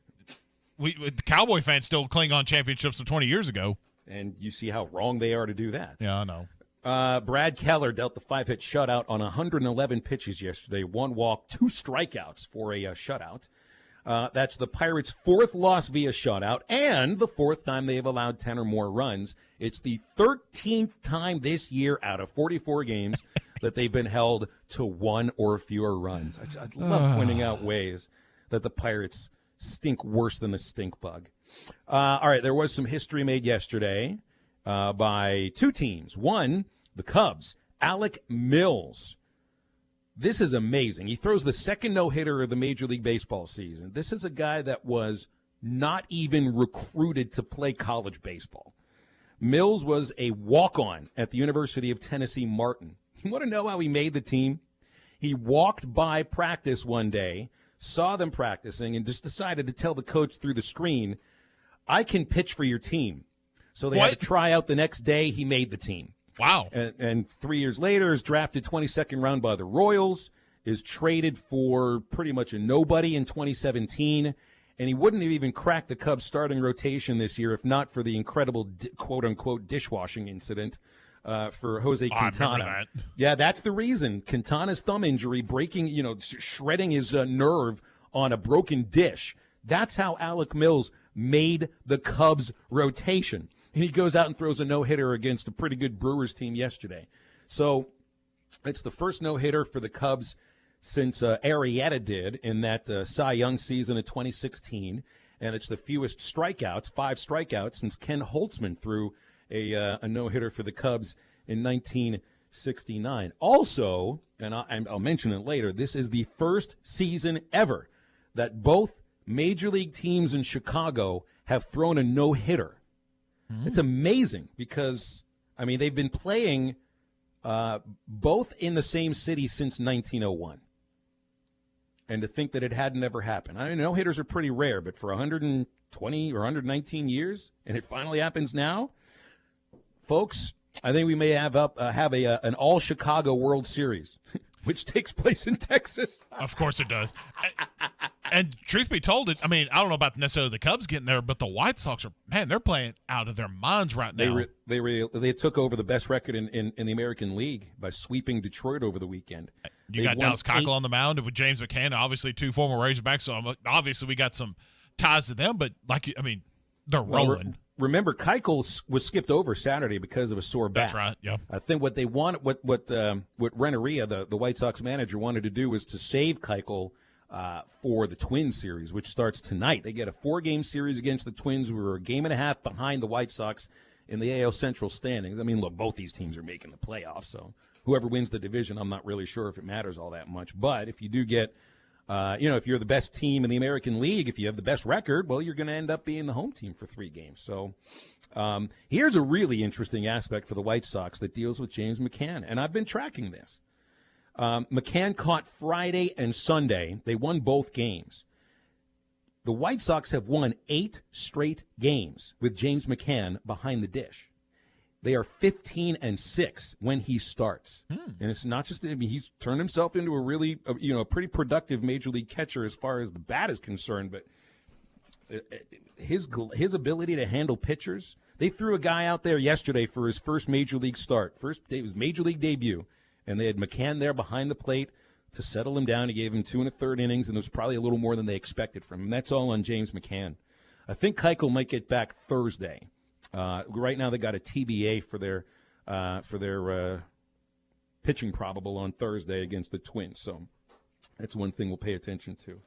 the Cowboy fans still cling on championships from 20 years ago. And you see how wrong they are to do that. Yeah, I know. Brad Keller dealt the 5-hit shutout on 111 pitches yesterday. 1 walk, 2 strikeouts for a shutout. That's the Pirates' 4th loss via shutout and the 4th time they have allowed 10 or more runs. It's the 13th time this year out of 44 games that they've been held to 1 or fewer runs. I love pointing out ways that the Pirates stink worse than the stink bug. All right, there was some history made yesterday by 2 teams. One, the Cubs. Alec Mills. This is amazing. He throws the second no-hitter of the Major League Baseball season. This is a guy that was not even recruited to play college baseball. Mills was a walk-on at the University of Tennessee Martin. You want to know how he made the team? He walked by practice one day, saw them practicing, and just decided to tell the coach through the screen, I can pitch for your team. So they had to try out the next day. He made the team. Wow. And 3 years later is drafted 22nd round by the Royals, is traded for pretty much a nobody in 2017, and he wouldn't have even cracked the Cubs starting rotation this year if not for the incredible quote-unquote dishwashing incident for Jose Quintana. That. Yeah, that's the reason. Quintana's thumb injury, breaking, shredding his nerve on a broken dish. That's how Alec Mills made the Cubs rotation. And he goes out and throws a no-hitter against a pretty good Brewers team yesterday. So it's the first no-hitter for the Cubs since Arrieta did in that Cy Young season of 2016. And it's the fewest strikeouts, 5 strikeouts, since Ken Holtzman threw a no-hitter for the Cubs in 1969. Also, and I'll mention it later, this is the first season ever that both major league teams in Chicago have thrown a no-hitter. It's amazing because, I mean, they've been playing both in the same city since 1901. And to think that it had never happened. I mean, no-hitters are pretty rare, but for 120 or 119 years, and it finally happens now, folks, I think we may have an all-Chicago World Series, which takes place in Texas. Of course it does. And truth be told, I mean, I don't know about necessarily the Cubs getting there, but the White Sox they're playing out of their minds right now. They took over the best record in the American League by sweeping Detroit over the weekend. You got Dallas Keuchel on the mound with James McCann, obviously 2 former Razorbacks, so obviously we got some ties to them, but they're rolling. Remember, Keuchel was skipped over Saturday because of a sore back. That's right, yeah. I think what they wanted, what Renneria, the White Sox manager, wanted to do was to save Keuchel for the Twins series, which starts tonight. They get a 4-game series against the Twins. We were a game and a half behind the White Sox in the AL Central standings. I mean, look, both these teams are making the playoffs, so whoever wins the division, I'm not really sure if it matters all that much. But if you do get, if you're the best team in the American League, if you have the best record, well, you're going to end up being the home team for 3 games. So here's a really interesting aspect for the White Sox that deals with James McCann, and I've been tracking this. McCann caught Friday and Sunday. They won both games. The White Sox have won 8 straight games with James McCann behind the dish. They are 15-6 when he starts. And it's not just, he's turned himself into a really, a pretty productive major league catcher as far as the bat is concerned, but his ability to handle pitchers. They threw a guy out there yesterday for his first major league start. It was major league debut, and they had McCann there behind the plate to settle him down. He gave him 2 1/3 innings, and there was probably a little more than they expected from him. That's all on James McCann. I think Keuchel might get back Thursday. Right now they got a TBA for their pitching probable on Thursday against the Twins, so that's one thing we'll pay attention to.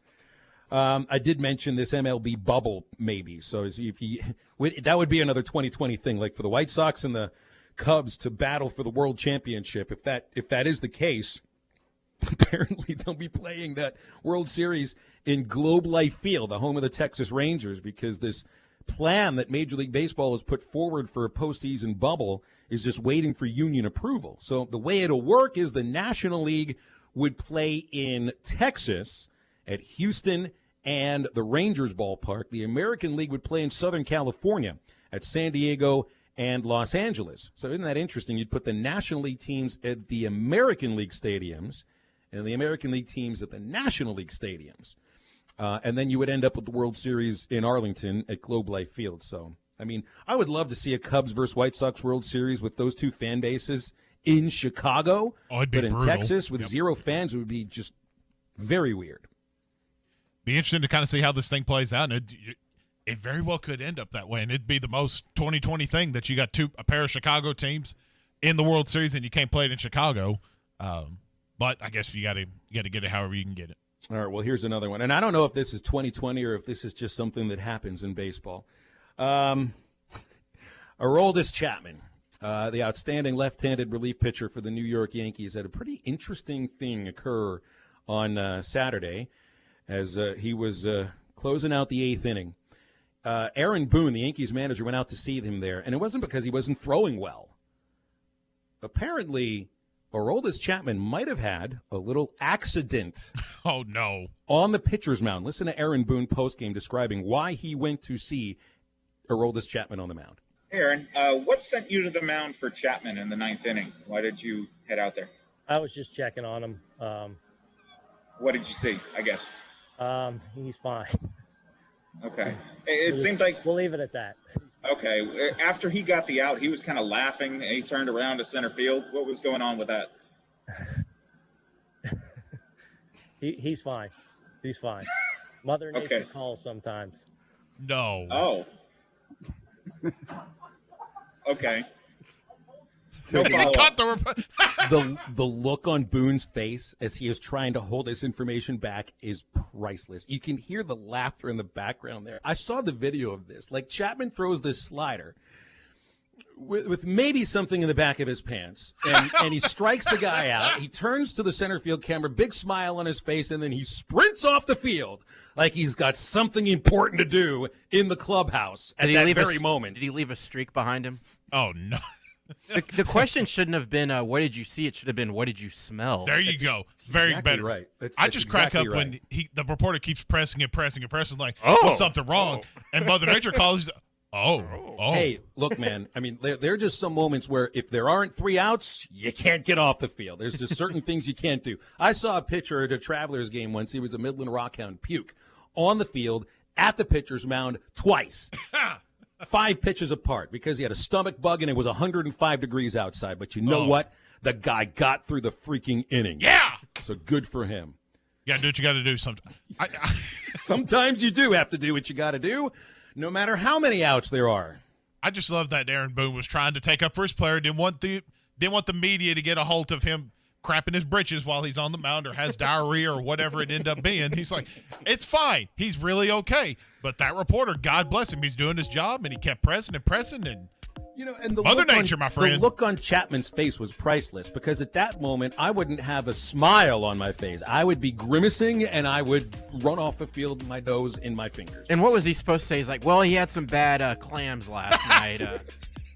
I did mention this MLB bubble maybe, so that would be another 2020 thing, like for the White Sox and the Cubs to battle for the World Championship. If that is the case, apparently they'll be playing that World Series in Globe Life Field, the home of the Texas Rangers, because this plan that Major League Baseball has put forward for a postseason bubble is just waiting for union approval. So the way it'll work is the National League would play in Texas at Houston and the Rangers ballpark. The American League would play in Southern California at San Diego and Los Angeles. So isn't that interesting? You'd put the National League teams at the American League stadiums and the American League teams at the National League stadiums. And then you would end up with the World Series in Arlington at Globe Life Field. So, I mean, I would love to see a Cubs versus White Sox World Series with those two fan bases in Chicago. It'd be but in brutal. Texas with zero fans, it would be just very weird. Be interesting to kind of see how this thing plays out. And it very well could end up that way. And it'd be the most 2020 thing that you got a pair of Chicago teams in the World Series and you can't play it in Chicago. But I guess you got to get it however you can get it. All right, well, here's another one. And I don't know if this is 2020 or if this is just something that happens in baseball. Aroldis Chapman, the outstanding left-handed relief pitcher for the New York Yankees, had a pretty interesting thing occur on Saturday as he was closing out the 8th inning. Aaron Boone, the Yankees manager, went out to see him there, and it wasn't because he wasn't throwing well. Apparently, Aroldis Chapman might have had a little accident. Oh, no. On the pitcher's mound. Listen to Aaron Boone postgame describing why he went to see Aroldis Chapman on the mound. Aaron, what sent you to the mound for Chapman in the 9th inning? Why did you head out there? I was just checking on him. What did you see, I guess? He's fine. Okay. It seemed like... We'll leave it at that. Okay. After he got the out, he was kind of laughing, and he turned around to center field. What was going on with that? He's fine. He's fine. Mother Nature calls sometimes. No. Oh. Okay. No the look on Boone's face as he is trying to hold this information back is priceless. You can hear the laughter in the background there. I saw the video of this. Like, Chapman throws this slider with maybe something in the back of his pants, and he strikes the guy out. He turns to the center field camera, big smile on his face, and then he sprints off the field like he's got something important to do in the clubhouse at that very moment. Did he leave a streak behind him? Oh, no. The question shouldn't have been, what did you see? It should have been, what did you smell? There you go. Very exactly better. Right. I just crack up when the reporter keeps pressing, like, what's something wrong? And Mother Nature calls, oh. Hey, look, man, I mean, there are just some moments where if there aren't 3 outs, you can't get off the field. There's just certain things you can't do. I saw a pitcher at a Travelers game once. He was a Midland Rockhound puke on the field at the pitcher's mound twice. 5 pitches apart because he had a stomach bug and it was 105 degrees outside. But you know what? The guy got through the freaking inning. Yeah. So good for him. You got to do what you got to do sometimes. Sometimes you do have to do what you got to do, no matter how many outs there are. I just love that Aaron Boone was trying to take up for his player. Didn't want the media to get a hold of him crapping his britches while he's on the mound or has diarrhea or whatever it ended up being. He's like, it's fine. He's really okay. But that reporter, God bless him, he's doing his job, and he kept pressing and pressing, and You know, and the Mother look Nature, my friend. The look on Chapman's face was priceless because at that moment, I wouldn't have a smile on my face. I would be grimacing, and I would run off the field with my nose in my fingers. And what was he supposed to say? He's like, well, he had some bad clams last night.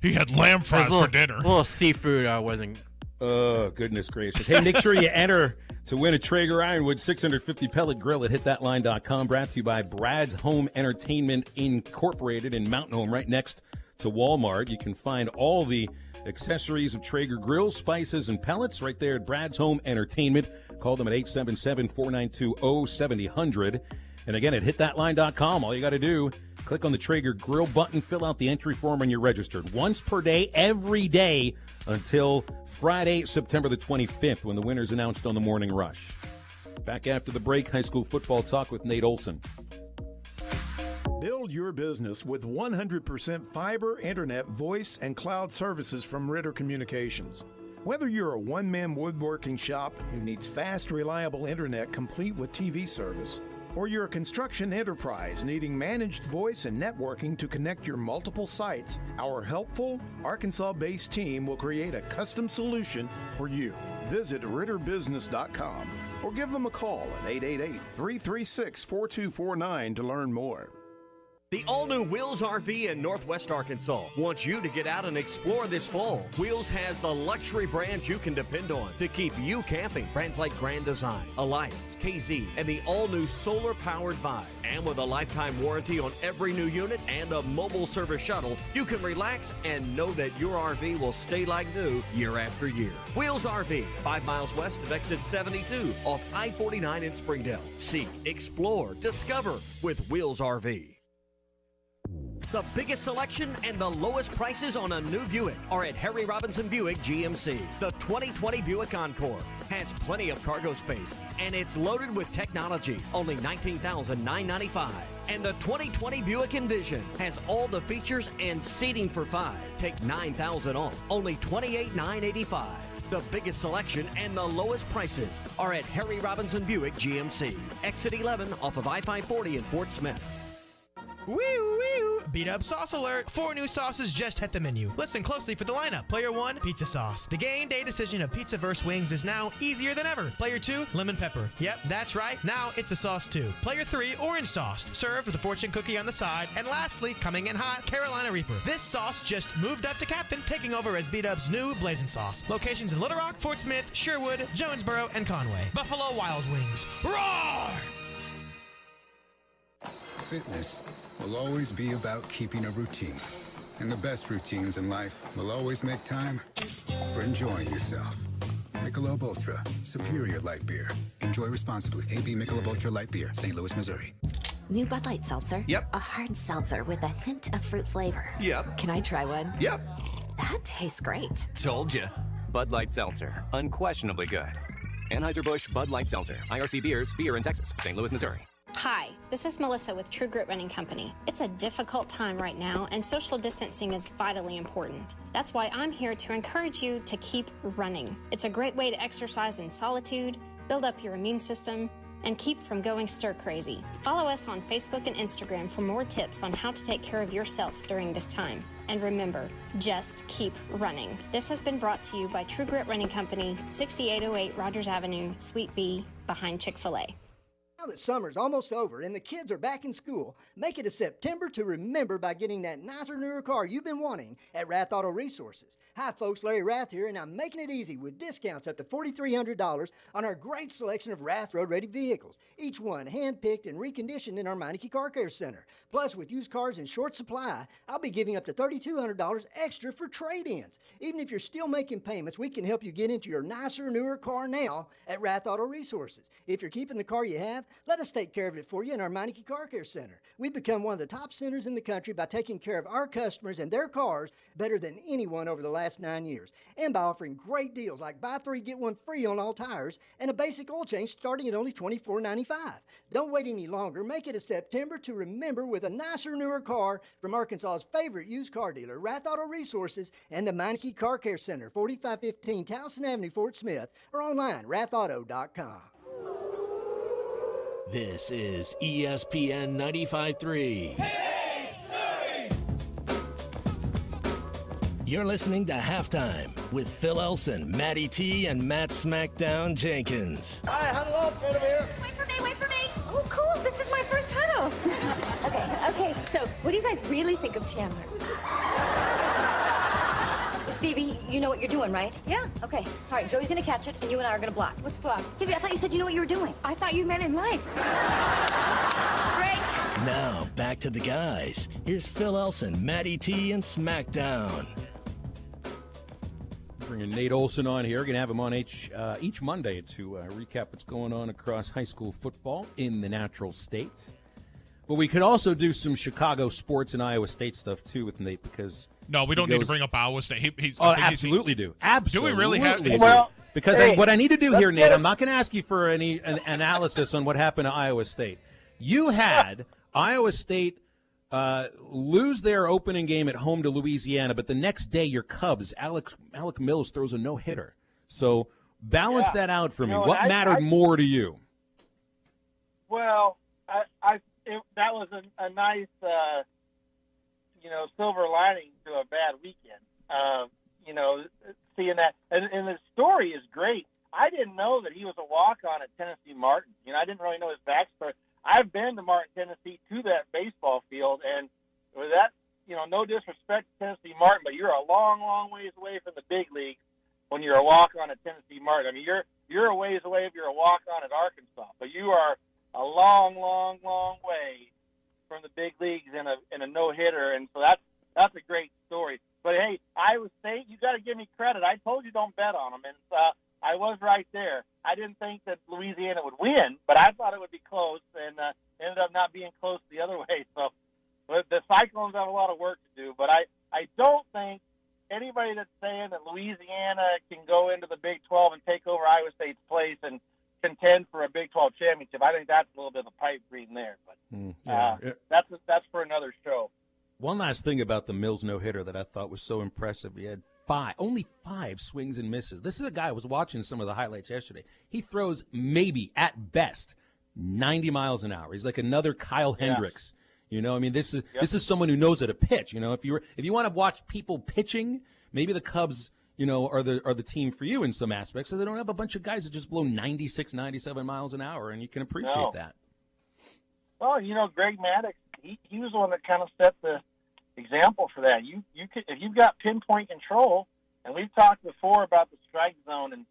He had lamb fries for dinner. A little seafood wasn't. Oh, goodness gracious. Hey, make sure you enter to win a Traeger Ironwood 650 pellet grill at hitthatline.com. Brought to you by Brad's Home Entertainment Incorporated in Mountain Home, right next to Walmart. You can find all the accessories of Traeger grills, spices, and pellets right there at Brad's Home Entertainment. Call them at 877-492-0700. And again, at hitthatline.com, all you got to do, click on the Traeger grill button, fill out the entry form, and you're registered. Once per day, every day, until Friday, September the 25th, when the winner's announced on the Morning Rush. Back after the break, high school football talk with Nate Olson. Build your business with 100% fiber, internet, voice, and cloud services from Ritter Communications. Whether you're a one-man woodworking shop who needs fast, reliable internet complete with TV service, or you're a construction enterprise needing managed voice and networking to connect your multiple sites, our helpful, Arkansas-based team will create a custom solution for you. Visit RitterBusiness.com or give them a call at 888-336-4249 to learn more. The all-new Wheels RV in Northwest Arkansas wants you to get out and explore this fall. Wheels has the luxury brands you can depend on to keep you camping. Brands like Grand Design, Alliance, KZ, and the all-new solar-powered Vibe. And with a lifetime warranty on every new unit and a mobile service shuttle, you can relax and know that your RV will stay like new year after year. Wheels RV, 5 miles west of exit 72 off I-49 in Springdale. Seek, explore, discover with Wheels RV. The biggest selection and the lowest prices on a new Buick are at Harry Robinson Buick GMC. The 2020 Buick Encore has plenty of cargo space, and it's loaded with technology, only $19,995. And the 2020 Buick Envision has all the features and seating for 5. Take $9,000 off, only $28,985. The biggest selection and the lowest prices are at Harry Robinson Buick GMC. Exit 11 off of I-540 in Fort Smith. Woo woo! Beat up sauce alert! 4 new sauces just hit the menu. Listen closely for the lineup. Player 1, pizza sauce. The game day decision of pizza versus wings is now easier than ever. Player 2, lemon pepper. Yep, that's right. Now it's a sauce too. Player 3, orange sauce. Served with a fortune cookie on the side. And lastly, coming in hot, Carolina Reaper. This sauce just moved up to captain, taking over as Beat Up's new blazing sauce. Locations in Little Rock, Fort Smith, Sherwood, Jonesboro, and Conway. Buffalo Wild Wings. Roar! Fitness will always be about keeping a routine. And the best routines in life will always make time for enjoying yourself. Michelob Ultra, superior light beer. Enjoy responsibly. AB Michelob Ultra Light Beer, St. Louis, Missouri. New Bud Light Seltzer? Yep. A hard seltzer with a hint of fruit flavor? Yep. Can I try one? Yep. That tastes great. Told ya. Bud Light Seltzer, unquestionably good. Anheuser-Busch Bud Light Seltzer, IRC Beers, beer in Texas, St. Louis, Missouri. Hi, this is Melissa with True Grit Running Company. It's a difficult time right now, and social distancing is vitally important. That's why I'm here to encourage you to keep running. It's a great way to exercise in solitude, build up your immune system, and keep from going stir-crazy. Follow us on Facebook and Instagram for more tips on how to take care of yourself during this time. And remember, just keep running. This has been brought to you by True Grit Running Company, 6808 Rogers Avenue, Suite B, behind Chick-fil-A. Now that summer's almost over and the kids are back in school, make it a September to remember by getting that nicer, newer car you've been wanting at Rath Auto Resources. Hi folks, Larry Rath here, and I'm making it easy with discounts up to $4,300 on our great selection of Rath road-ready vehicles, each one hand-picked and reconditioned in our Meineke Car Care Center. Plus, with used cars in short supply, I'll be giving up to $3,200 extra for trade-ins. Even if you're still making payments, we can help you get into your nicer, newer car now at Rath Auto Resources. If you're keeping the car you have, let us take care of it for you in our Meineke Car Care Center. We've become one of the top centers in the country by taking care of our customers and their cars better than anyone over the last 9 years. And by offering great deals like buy 3, get 1 free on all tires and a basic oil change starting at only $24.95. Don't wait any longer. Make it a September to remember with a nicer, newer car from Arkansas's favorite used car dealer, Rath Auto Resources, and the Meineke Car Care Center, 4515 Towson Avenue, Fort Smith, or online, rathauto.com. This is ESPN 95.3. You're listening to Halftime with Phil Elson, Matty T, and Matt Smackdown Jenkins. Hi, huddle up, right over here. Wait for me. Oh, cool. This is my first huddle. Okay. So, what do you guys really think of Chandler? Phoebe, you know what you're doing, right? Yeah. Okay. All right, Joey's gonna catch it, and you and I are gonna block. What's block? Phoebe, I thought you said you know what you were doing. I thought you meant in life. Break. Now, back to the guys. Here's Phil Elson, Matty T, and Smackdown. Bringing Nate Olson on here. Going to have him on each Monday to recap what's going on across high school football in the natural state. But we could also do some Chicago sports and Iowa State stuff, too, with Nate, because... No, we don't need to bring up Iowa State. Absolutely do. Absolutely. Do we really have... Because what I need to do here, Nate, I'm not going to ask you for an analysis on what happened to Iowa State. You had Iowa State lose their opening game at home to Louisiana, but the next day your Cubs, Alec Mills throws a no-hitter. So balance that out for me. What mattered more to you? Well, that was a nice, silver lining to a bad weekend. Seeing that, and the story is great. I didn't know that he was a walk-on at Tennessee Martin. I didn't really know his backstory. I've been to Martin, Tennessee, to that baseball field, and with that, no disrespect to Tennessee Martin, but you're a long, long ways away from the big leagues when you're a walk-on at Tennessee Martin. I mean, you're a ways away if you're a walk-on at Arkansas, but you are a long, long, long way from the big leagues in a no-hitter, and so that's a great story. But, hey, Iowa State, you got to give me credit. I told you don't bet on them, and I was right there. I didn't think that Louisiana would win, but I thought it would be close, and ended up not being close the other way. So the Cyclones have a lot of work to do, but I don't think anybody that's saying that Louisiana can go into the Big 12 and take over Iowa State's place and contend for a Big 12 championship, I think that's a little bit of a pipe dream there. But that's for another show. One last thing about the Mills no-hitter that I thought was so impressive. He had only five swings and misses. This is a guy I was watching some of the highlights yesterday. He throws maybe, at best, 90 miles an hour. He's like another Kyle Hendricks. This is someone who knows how to pitch. If you want to watch people pitching, maybe the Cubs, are the team for you in some aspects. So they don't have a bunch of guys that just blow 96, 97 miles an hour, and you can appreciate that. Well, Greg Maddox, he was the one that kind of set the example for that. You could, if you've got pinpoint control, and we've talked before about the strike zone, and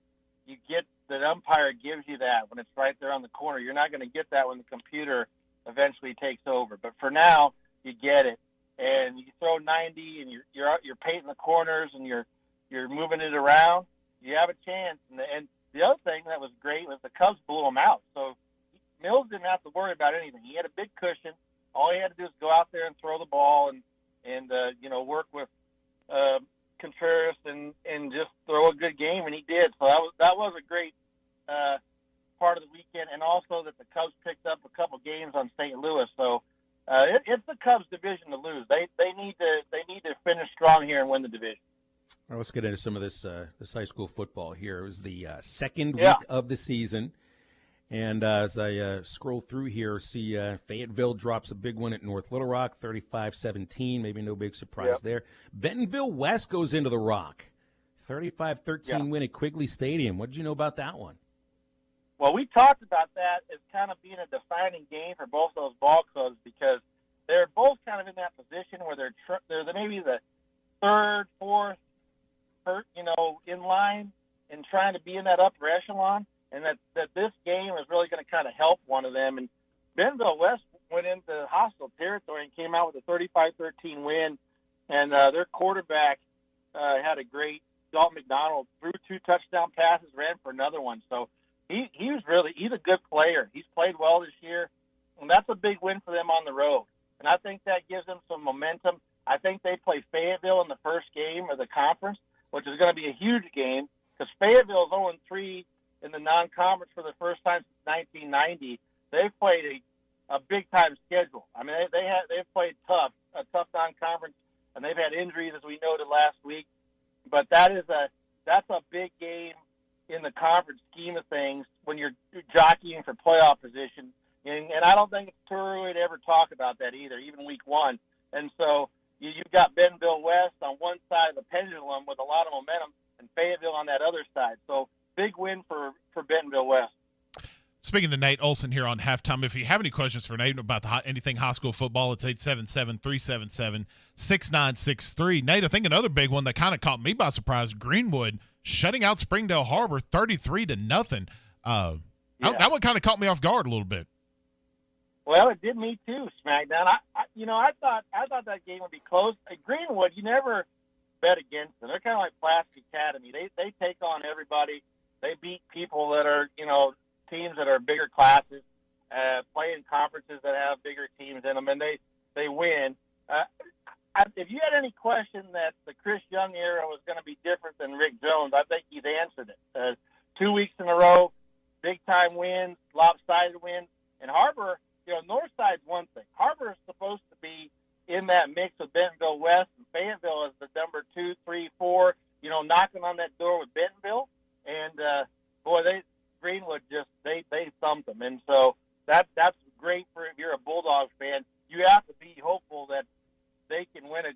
you get the umpire gives you that when it's right there on the corner. You're not going to get that when the computer eventually takes over. But for now, you get it, and you throw 90, and you're painting the corners, and you're moving it around. You have a chance. And the other thing that was great was the Cubs blew him out. So Mills didn't have to worry about anything. He had a big cushion. All he had to do is go out there and throw the ball and work with Contreras and just throw a good game, and he did. So that was a great part of the weekend, and also that the Cubs picked up a couple games on St. Louis. So it's the Cubs' division to lose. They need to finish strong here and win the division. All right, let's get into some of this high school football here. It was the second week of the season. And as I scroll through here, see Fayetteville drops a big one at North Little Rock, 35-17. Maybe no big surprise there. Bentonville West goes into the Rock, 35-13 win at Quigley Stadium. What did you know about that one? Well, we talked about that as kind of being a defining game for both those ball clubs because they're both kind of in that position where they're maybe the third, fourth, in line and trying to be in that upper echelon. And that this game is really going to kind of help one of them. And Bentonville West went into hostile territory and came out with a 35-13 win. And their quarterback had a great Dalton McDonald, threw 2 touchdown passes, ran for another one. So he's a good player. He's played well this year, and that's a big win for them on the road. And I think that gives them some momentum. I think they play Fayetteville in the first game of the conference, which is going to be a huge game because Fayetteville is 0-3 in the non-conference for the first time since 1990. They've played a big-time schedule. I mean, they've played a tough non-conference, and they've had injuries, as we noted last week. But that's a big game in the conference scheme of things when you're jockeying for playoff position. And I don't think it's too early to ever talk about that either, even week one. And so you've got Bentonville West on one side of the pendulum with a lot of momentum, and Fayetteville on that other side. So big win for Bentonville West. Speaking to Nate Olson here on Halftime, if you have any questions for Nate about anything high school football, it's 877-377-6963. Nate, I think another big one that kind of caught me by surprise, Greenwood shutting out Springdale Harbor 33-0. That one kind of caught me off guard a little bit. Well, it did me too, Smackdown. I thought that game would be close. Greenwood, you never bet against them. They're kind of like Plastic Academy. They take on everybody. They beat people that are, teams that are bigger classes, play in conferences that have bigger teams in them, and they win. If you had any question that the Chris Young era was going to be different than Rick Jones, I think he's answered it. 2 weeks in a row, big-time wins, lopsided wins. And Harbor, Northside's one thing. Harbor is supposed to be in that mix with Bentonville West, and Fayetteville is the number 2, 3, 4, knocking on that door with Bentonville. And, Greenwood they thumped them. And so that's great for if you're a Bulldogs fan. You have to be hopeful that they can win a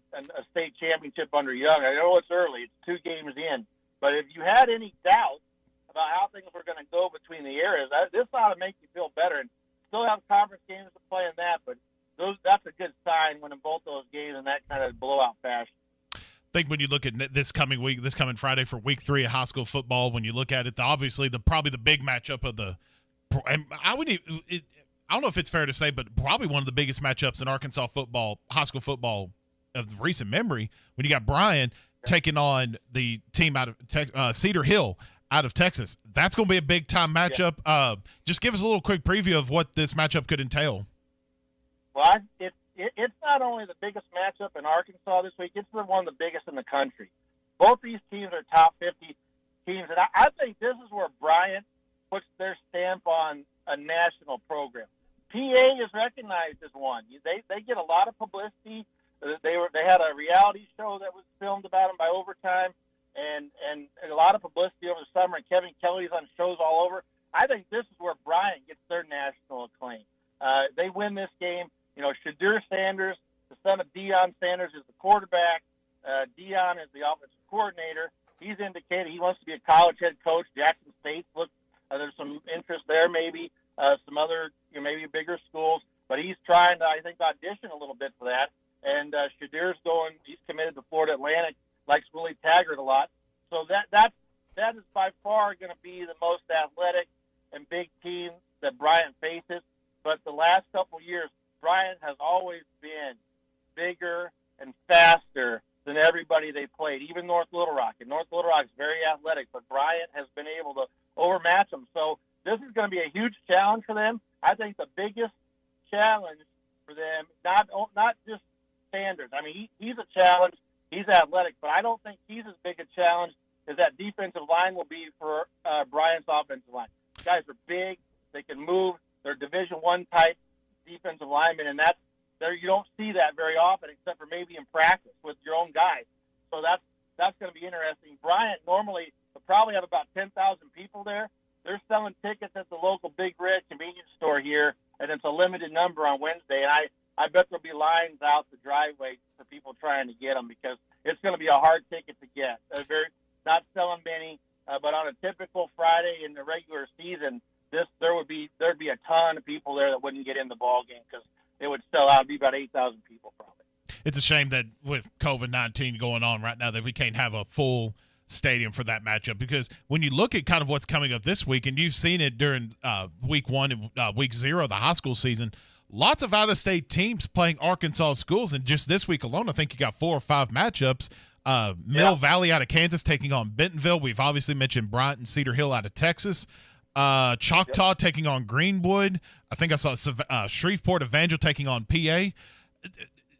state championship under Young. I know it's early. It's 2 games in. But if you had any doubt about how things were going to go between the eras, this ought to make you feel better. And still have conference games to play in that, but that's a good sign winning both those games in that kind of blowout fashion. I think when you look at this coming Friday for week 3 of high school football, when you look at it, obviously probably the big matchup of I don't know if it's fair to say, but probably one of the biggest matchups in Arkansas football, high school football of recent memory, when you got Bryan taking on the team out of Cedar Hill out of Texas. That's going to be a big-time matchup. Yeah. Just give us a little quick preview of what this matchup could entail. Well, it's not only the biggest matchup in Arkansas this week, it's one of the biggest in the country. Both these teams are top 50 teams, and I think this is where Bryant puts their stamp on a national program. PA is recognized as one. They get a lot of publicity. They had a reality show that was filmed about them by Overtime, and a lot of publicity over the summer, and Kevin Kelly's on shows all over. I think this is where Bryant gets their national acclaim. They win this game. Shadur Sanders, the son of Deion Sanders, is the quarterback. Deion is the offensive coordinator. He's indicated he wants to be a college head coach. Jackson State, there's some interest there, maybe some other, maybe bigger schools. But he's trying to, I think, audition a little bit for that. And Shadur's he's committed to Florida Atlantic, likes Willie Taggart a lot. So that is by far going to be the most athletic and big team that Bryant faces. But the last couple of years, Bryant has always been bigger and faster than everybody they played, even North Little Rock. And North Little Rock is very athletic, but Bryant has been able to overmatch them. So this is going to be a huge challenge for them. I think the biggest challenge for them, not just Sanders. I mean, he's a challenge. He's athletic, but I don't think he's as big a challenge as that defensive line will be for Bryant's offensive line. These guys are big. They can move. They're Division I type defensive linemen, and you don't see that very often, except for maybe in practice with your own guys. So that's going to be interesting. Bryant normally will probably have about 10,000 people there. They're selling tickets at the local Big Red convenience store here, and it's a limited number on Wednesday. And I bet there'll be lines out the driveway for people trying to get them because it's going to be a hard ticket to get. They're not selling many, but on a typical Friday in the regular season, there'd be a ton of people there that wouldn't get in the ball game because it would sell out. It'd be about 8,000 people probably. It's a shame that with COVID-19 going on right now that we can't have a full stadium for that matchup, because when you look at kind of what's coming up this week, and you've seen it during week 1 and week 0 of the high school season, lots of out-of-state teams playing Arkansas schools, and just this week alone, I think you got 4 or 5 matchups. Mill Valley out of Kansas taking on Bentonville. We've obviously mentioned Bryant and Cedar Hill out of Texas. Choctaw taking on Greenwood. I think I saw Shreveport Evangel taking on PA.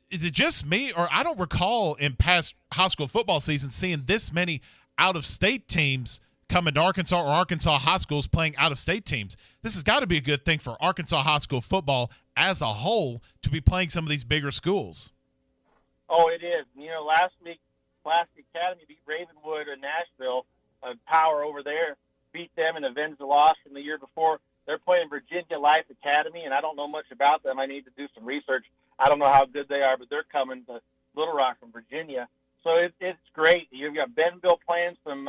Is it just me, or I don't recall in past high school football seasons seeing this many out-of-state teams come into Arkansas or Arkansas high schools playing out-of-state teams? This has got to be a good thing for Arkansas high school football as a whole to be playing some of these bigger schools. Oh, it is. Last week, Plastic Academy beat Ravenwood in Nashville. Power over there beat them and avenged the loss from the year before. They're playing Virginia Life Academy, and I don't know much about them. I need to do some research. I don't know how good they are, but they're coming to Little Rock from Virginia. So it's great. You've got Bentonville playing some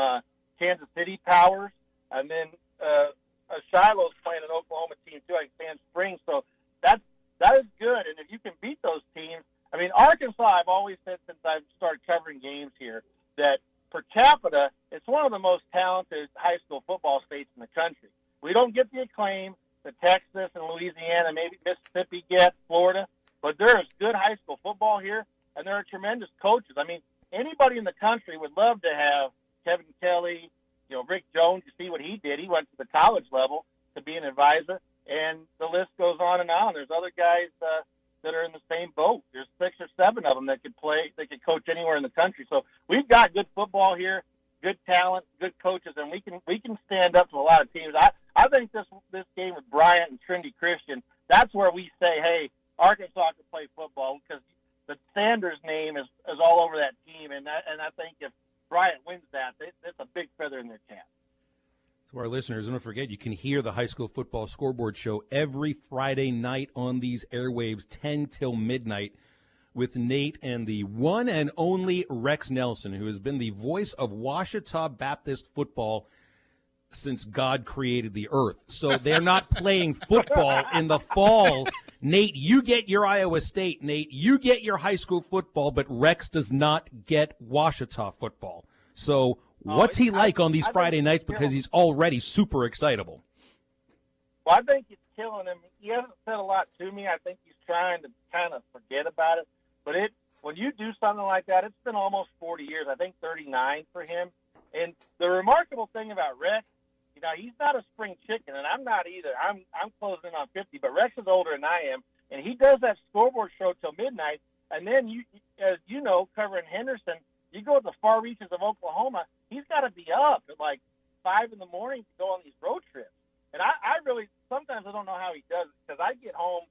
Kansas City Powers, and then Shiloh's playing an Oklahoma team too, like Sand Springs. So that is good. And if you can beat those teams, I mean, Arkansas, I've always said since I've started covering games here that per capita, it's one of the most talented high school football states in the country. We don't get the acclaim that Texas and Louisiana, maybe Mississippi get, Florida, but there is good high school football here, and there are tremendous coaches. I mean, anybody in the country would love to have Kevin Kelly, Rick Jones. You see what he did. He went to the college level to be an advisor, and the list goes on and on. There's other guys that are in the same boat. There's 6 or 7 of them that could coach anywhere in the country. So we've got good football here, good talent, good coaches, and we can stand up to a lot of teams. I think this game with Bryant and Trinity Christian, that's where we say, hey, Arkansas can play football, because the Sanders name is all over that team, and I think if Bryant wins that, it's a big feather in their cap. So our listeners, don't forget, you can hear the High School Football Scoreboard Show every Friday night on these airwaves, 10 till midnight, with Nate and the one and only Rex Nelson, who has been the voice of Ouachita Baptist football since God created the earth. So they're not playing football in the fall. Nate, you get your Iowa State. Nate, you get your high school football, but Rex does not get Ouachita football. So what's he like on these Friday nights, because he's already super excitable? Well, I think it's killing him. He hasn't said a lot to me. I think he's trying to kind of forget about it. But when you do something like that, it's been almost 40 years, I think 39 for him. And the remarkable thing about Rex, he's not a spring chicken, and I'm not either. I'm closing in on 50, but Rex is older than I am, and he does that scoreboard show till midnight. And then, as you know, covering Henderson, you go to the far reaches of Oklahoma, he's got to be up at like 5 in the morning to go on these road trips. And I really, sometimes I don't know how he does it, because I get home,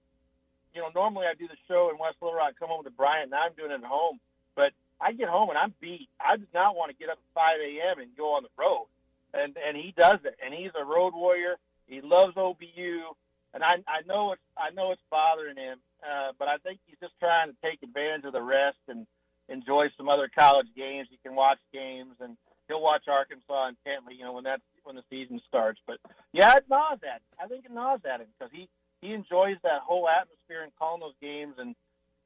normally I do the show in West Little Rock, come home to Bryant, now I'm doing it at home. But I get home and I'm beat. I do not want to get up at 5 a.m. and go on the road. And he does it, and he's a road warrior. He loves OBU, and I know it's bothering him, but I think he's just trying to take advantage of the rest and enjoy some other college games. He can watch games, and he'll watch Arkansas intently, when the season starts. But yeah, it gnaws at him. I think it gnaws at him, because he enjoys that whole atmosphere and calling those games, and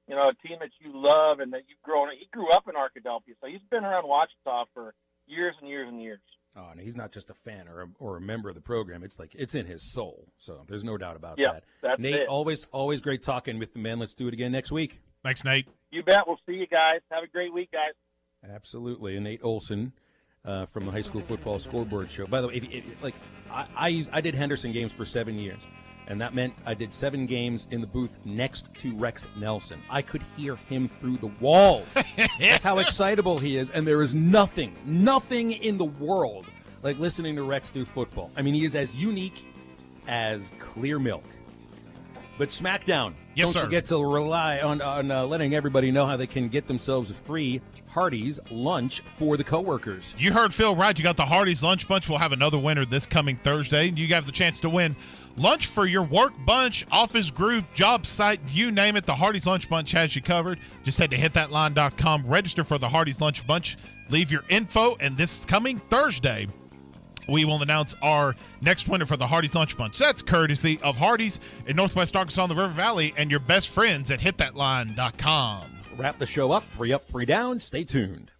a team that you love and that you've grown. He grew up in Arkadelphia, so he's been around Ouachita for years and years and years. Oh, and he's not just a fan or a member of the program. It's like it's in his soul. So there's no doubt about that. That's Nate, it. always great talking with the man. Let's do it again next week. Thanks, Nate. You bet. We'll see you guys. Have a great week, guys. Absolutely. And Nate Olson from the High School Football Scoreboard Show. By the way, I did Henderson games for 7 years, and that meant I did 7 games in the booth next to Rex Nelson. I could hear him through the walls. That's how excitable he is, and there is nothing in the world like listening to Rex do football. I mean, he is as unique as clear milk. But SmackDown, yes, don't forget to rely on letting everybody know how they can get themselves a free Hardee's lunch for the coworkers. You heard Phil right. You got the Hardee's Lunch Bunch. We'll have another winner this coming Thursday. You have the chance to win lunch for your work bunch, office group, job site, you name it. The Hardee's Lunch Bunch has you covered. Just head to hitthatline.com, register for the Hardee's Lunch Bunch, leave your info, and this coming Thursday, we will announce our next winner for the Hardee's Lunch Bunch. That's courtesy of Hardee's in Northwest Arkansas in the River Valley and your best friends at hitthatline.com. Wrap the show up, 3 up, 3 down. Stay tuned.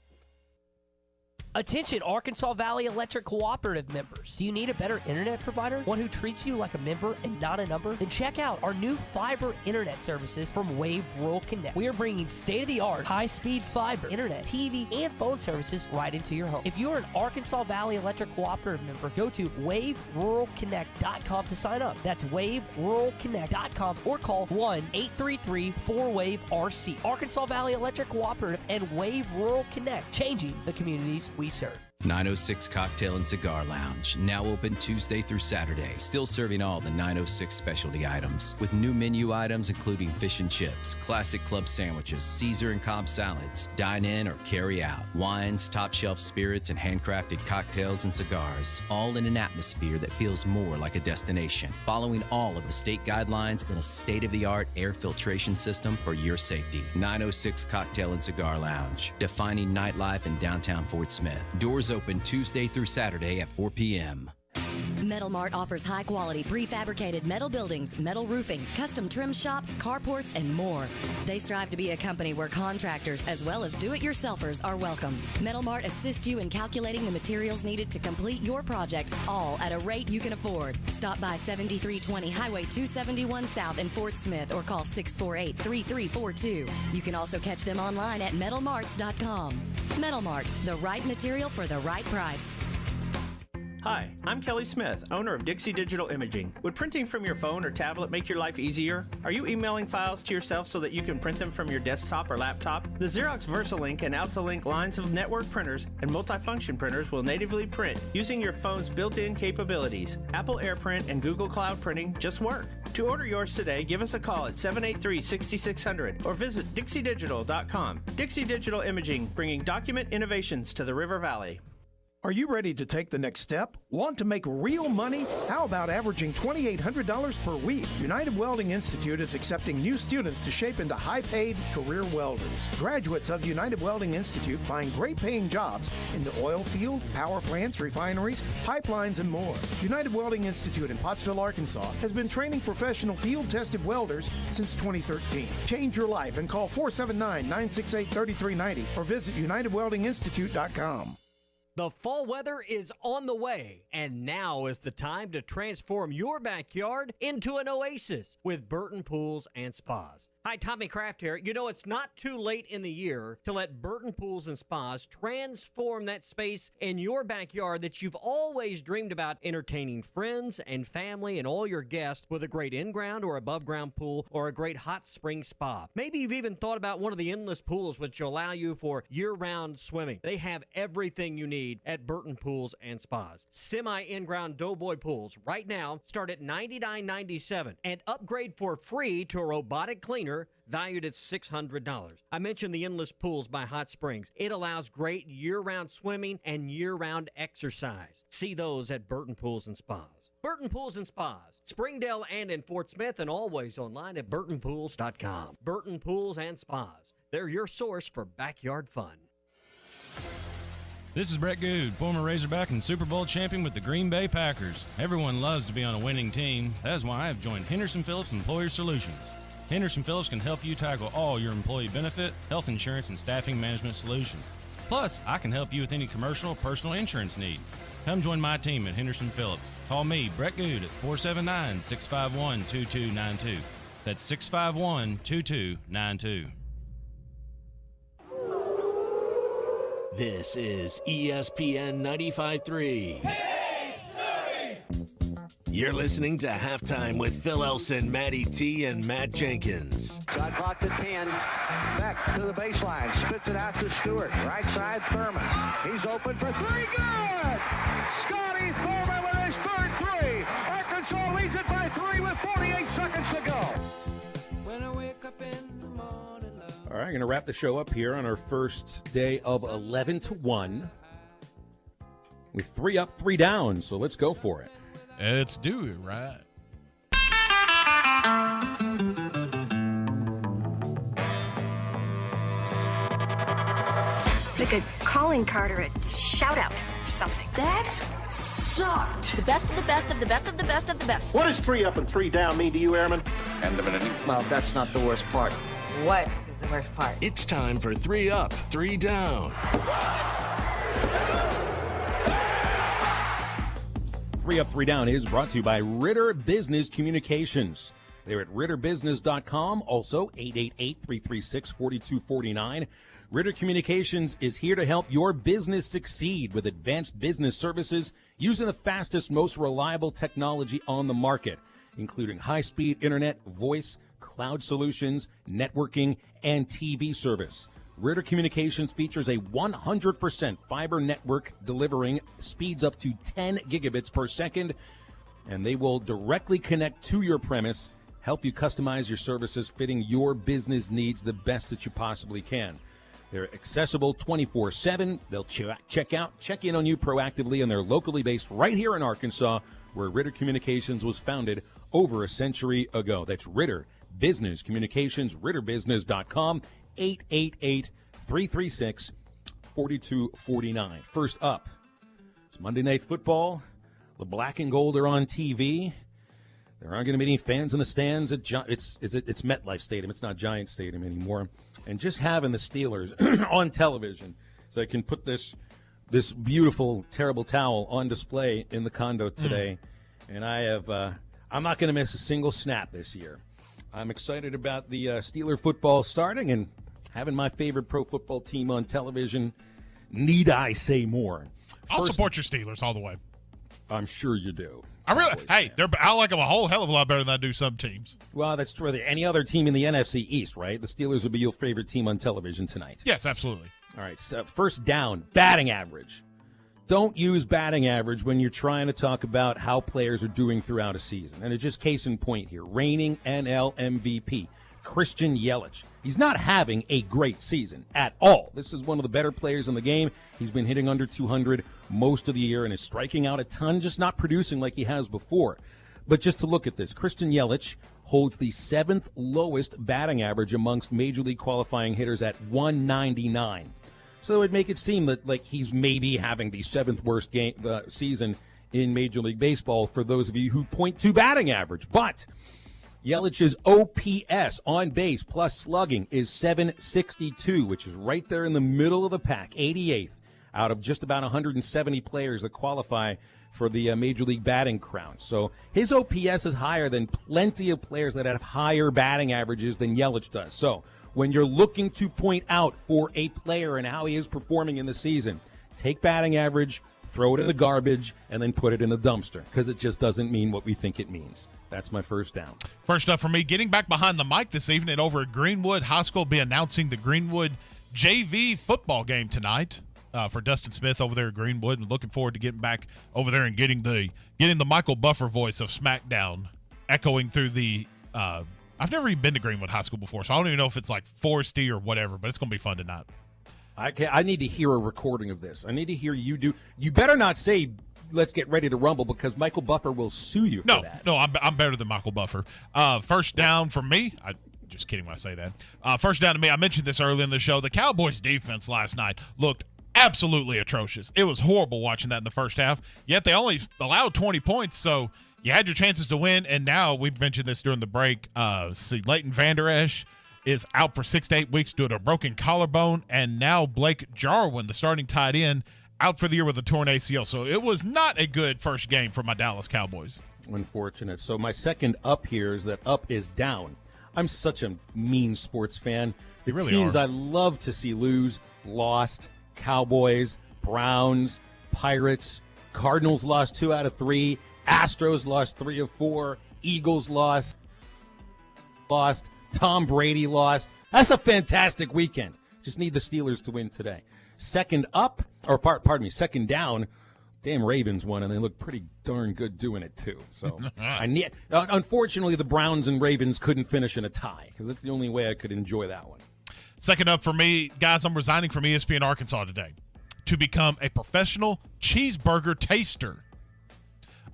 Attention Arkansas Valley Electric Cooperative members. Do you need a better internet provider? One who treats you like a member and not a number? Then check out our new fiber internet services from Wave Rural Connect. We are bringing state-of-the-art, high-speed fiber internet, TV, and phone services right into your home. If you are an Arkansas Valley Electric Cooperative member, go to waveruralconnect.com to sign up. That's waveruralconnect.com or call 1-833-4WAVE-RC. Arkansas Valley Electric Cooperative and Wave Rural Connect, changing the communities we serve. 906 Cocktail and Cigar Lounge, now open Tuesday through Saturday. Still serving all the 906 specialty items, with new menu items including fish and chips, classic club sandwiches, Caesar and Cobb salads, dine in or carry out, wines, top shelf spirits, and handcrafted cocktails and cigars, all in an atmosphere that feels more like a destination, following all of the state guidelines in a state-of-the-art air filtration system for your safety. 906 Cocktail and Cigar Lounge, defining nightlife in downtown Fort Smith. Doors open Tuesday through Saturday at 4 p.m. Metal Mart offers high-quality prefabricated metal buildings, metal roofing, custom trim shop, carports, and more. They strive to be a company where contractors as well as do-it-yourselfers are welcome. Metal Mart assists you in calculating the materials needed to complete your project, all at a rate you can afford. Stop by 7320 Highway 271 South in Fort Smith or call 648-3342. You can also catch them online at metalmarts.com. Metal Mart, the right material for the right price. Hi, I'm Kelly Smith, owner of Dixie Digital Imaging. Would printing from your phone or tablet make your life easier? Are you emailing files to yourself so that you can print them from your desktop or laptop? The Xerox VersaLink and AltaLink lines of network printers and multifunction printers will natively print using your phone's built-in capabilities. Apple AirPrint and Google Cloud Printing just work. To order yours today, give us a call at 783-6600 or visit dixiedigital.com. Dixie Digital Imaging, bringing document innovations to the River Valley. Are you ready to take the next step? Want to make real money? How about averaging $2,800 per week? United Welding Institute is accepting new students to shape into high-paid career welders. Graduates of United Welding Institute find great-paying jobs in the oil field, power plants, refineries, pipelines, and more. United Welding Institute in Pottsville, Arkansas has been training professional field-tested welders since 2013. Change your life and call 479-968-3390 or visit UnitedWeldingInstitute.com. The fall weather is on the way, and now is the time to transform your backyard into an oasis with Burton Pools and Spas. Hi, Tommy Kraft here. You know, it's not too late in the year to let Burton Pools and Spas transform that space in your backyard that you've always dreamed about, entertaining friends and family and all your guests with a great in-ground or above-ground pool or a great hot spring spa. Maybe you've even thought about one of the endless pools which allow you for year-round swimming. They have everything you need at Burton Pools and Spas. Semi-in-ground Doughboy pools right now start at $99.97 and upgrade for free to a robotic cleaner valued at $600. I mentioned the endless pools by Hot Springs. It allows great year-round swimming and year-round exercise. See those at Burton Pools and Spas. Burton Pools and Spas, Springdale and in Fort Smith, and always online at burtonpools.com. Burton Pools and Spas. They're your source for backyard fun. This is Brett Good, former Razorback and Super Bowl champion with the Green Bay Packers. Everyone loves to be on a winning team. That is why I have joined Henderson Phillips Employer Solutions. Henderson Phillips can help you tackle all your employee benefit, health insurance, and staffing management solutions. Plus, I can help you with any commercial or personal insurance need. Come join my team at Henderson Phillips. Call me, Brett Good, at 479-651-2292. That's 651-2292. This is ESPN 95.3. You're listening to Halftime with Phil Elson, Matty T, and Matt Jenkins. Shot clock to 10. Back to the baseline. Spits it out to Stewart. Right side, Thurman. He's open for three. Good! Scotty Thurman with his third three. Arkansas leads it by 3 with 48 seconds to go. When I wake up in the morning, all right, going to wrap the show up here on our first day of 11 to 1 with 3 up, 3 down. So let's go for it. Let's do it, right? It's like a calling card or a shout out or something. That sucked. The best of the best of the best of the best of the best. What does 3 up and 3 down mean to you, Airman? End of an inning. Well, that's not the worst part. What is the worst part? It's time for 3 up, 3 down. 3 Up, 3 Down is brought to you by Ritter Business Communications. They're at ritterbusiness.com, also 888-336-4249. Ritter Communications is here to help your business succeed with advanced business services using the fastest, most reliable technology on the market, including high-speed internet, voice, cloud solutions, networking, and TV service. Ritter Communications features a 100% fiber network delivering speeds up to 10 gigabits per second, and they will directly connect to your premise, help you customize your services fitting your business needs the best that you possibly can. They're accessible 24/7. They'll check in on you proactively, and they're locally based right here in Arkansas, where Ritter Communications was founded over a century ago. That's Ritter Business Communications, RitterBusiness.com, 888-336-4249. First up, it's Monday Night Football. The black and gold are on TV. There aren't going to be any fans in the stands at it's MetLife Stadium. It's not Giant Stadium anymore. And just having the Steelers on television, so I can put this beautiful, terrible towel on display in the condo today. And I'm not going to miss a single snap this year. I'm excited about the Steeler football starting and having my favorite pro football team on television. Need I say more? I'll support your Steelers all the way. I'm sure you do. I like them a whole hell of a lot better than I do some teams. Well, that's true. Any other team in the NFC East, right? The Steelers would be your favorite team on television tonight. Yes, absolutely. All right, so first down, batting average. Don't use batting average when you're trying to talk about how players are doing throughout a season. And it's just case in point here. Reigning NL MVP, Christian Yelich. He's not having a great season at all. This is one of the better players in the game. He's been hitting under 200 most of the year and is striking out a ton, just not producing like he has before. But just to look at this, Christian Yelich holds the 7th lowest batting average amongst Major League qualifying hitters at 199. So it would make it seem that like he's maybe having the 7th worst season in Major League Baseball for those of you who point to batting average. But Yelich's OPS, on base plus slugging, is 762, which is right there in the middle of the pack, 88th out of just about 170 players that qualify for the Major League batting crown. So his OPS is higher than plenty of players that have higher batting averages than Yelich does. So when you're looking to point out for a player and how he is performing in the season, take batting average, throw it in the garbage, and then put it in the dumpster, because it just doesn't mean what we think it means. That's my first down. First up for me, getting back behind the mic this evening over at Greenwood High School, be announcing the Greenwood JV football game tonight for Dustin Smith over there at Greenwood, and looking forward to getting back over there and getting the Michael Buffer voice of SmackDown echoing through the I've never even been to Greenwood High School before, so I don't even know if it's like foresty or whatever, but it's going to be fun tonight. I need to hear a recording of this. I need to hear you do. You better not say, let's get ready to rumble, because Michael Buffer will sue you for that. No, I'm better than Michael Buffer. First down for me. Just kidding when I say that. First down to me. I mentioned this early in the show. The Cowboys' defense last night looked absolutely atrocious. It was horrible watching that in the first half, yet they only allowed 20 points, so you had your chances to win, and now we mentioned this during the break. Leighton Vander Esch is out for 6 to 8 weeks due to a broken collarbone, and now Blake Jarwin, the starting tight end, out for the year with a torn ACL. So it was not a good first game for my Dallas Cowboys. Unfortunate. So my second up here is that up is down. I'm such a mean sports fan. The really teams are. I love to see lose, lost. Cowboys, Browns, Pirates, Cardinals lost 2 out of 3, Astros lost 3 of 4, Eagles lost, Tom Brady lost. That's a fantastic weekend. Just need the Steelers to win today. Second down, damn Ravens won, and they look pretty darn good doing it too. So unfortunately, the Browns and Ravens couldn't finish in a tie, because that's the only way I could enjoy that one. Second up for me, guys, I'm resigning from ESPN Arkansas today to become a professional cheeseburger taster.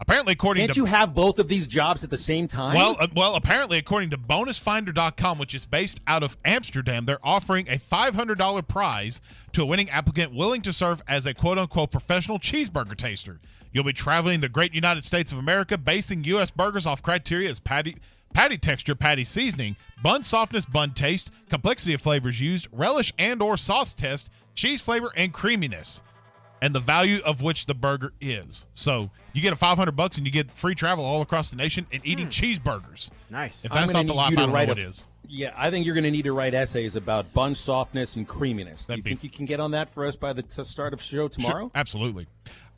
Apparently, Can't you have both of these jobs at the same time? Well, apparently, according to bonusfinder.com, which is based out of Amsterdam, they're offering a $500 prize to a winning applicant willing to serve as a quote-unquote professional cheeseburger taster. You'll be traveling the great United States of America, basing U.S. burgers off criteria as patty texture, patty seasoning, bun softness, bun taste, complexity of flavors used, relish and or sauce test, cheese flavor, and creaminess, and the value of which the burger is. So you get a $500 and you get free travel all across the nation and eating cheeseburgers. Nice. If that's not the life, I don't know what it is. Yeah, I think you're going to need to write essays about bun softness and creaminess. Do you think you can get on that for us by the start of the show tomorrow? Sure, absolutely.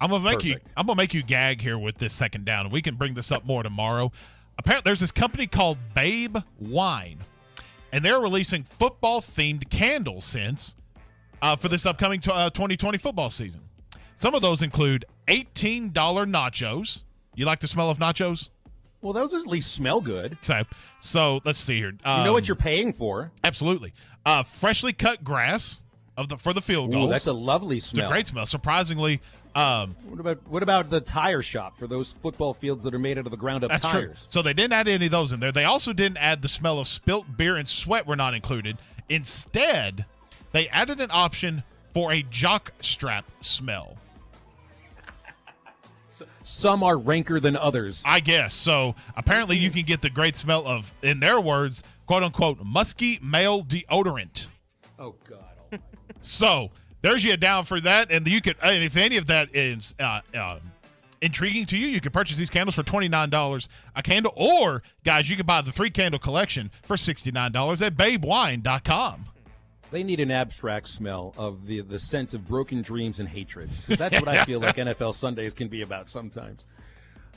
I'm gonna make you gag here with this second down. We can bring this up more tomorrow. Apparently, there's this company called Babe Wine, and they're releasing football-themed candle scents for this upcoming 2020 football season. Some of those include $18 nachos. You like the smell of nachos? Well, those at least smell good. So let's see here. You know what you're paying for. Absolutely. Freshly cut grass for the field goals. Ooh, that's a lovely smell. It's a great smell. Surprisingly. What about the tire shop for those football fields that are made out of the ground up tires? True. So they didn't add any of those in there. They also didn't add the smell of spilt beer and sweat were not included. Instead, they added an option for a jock strap smell. Some are ranker than others, I guess. So apparently you can get the great smell of, in their words, quote unquote, musky male deodorant. Oh God. So there's you down for that, and you could. And if any of that is intriguing to you, you can purchase these candles for $29 a candle, or guys, you can buy the 3-candle collection for $69 at babewine.com. They need an abstract smell of the scent of broken dreams and hatred, because that's what I feel like NFL Sundays can be about sometimes.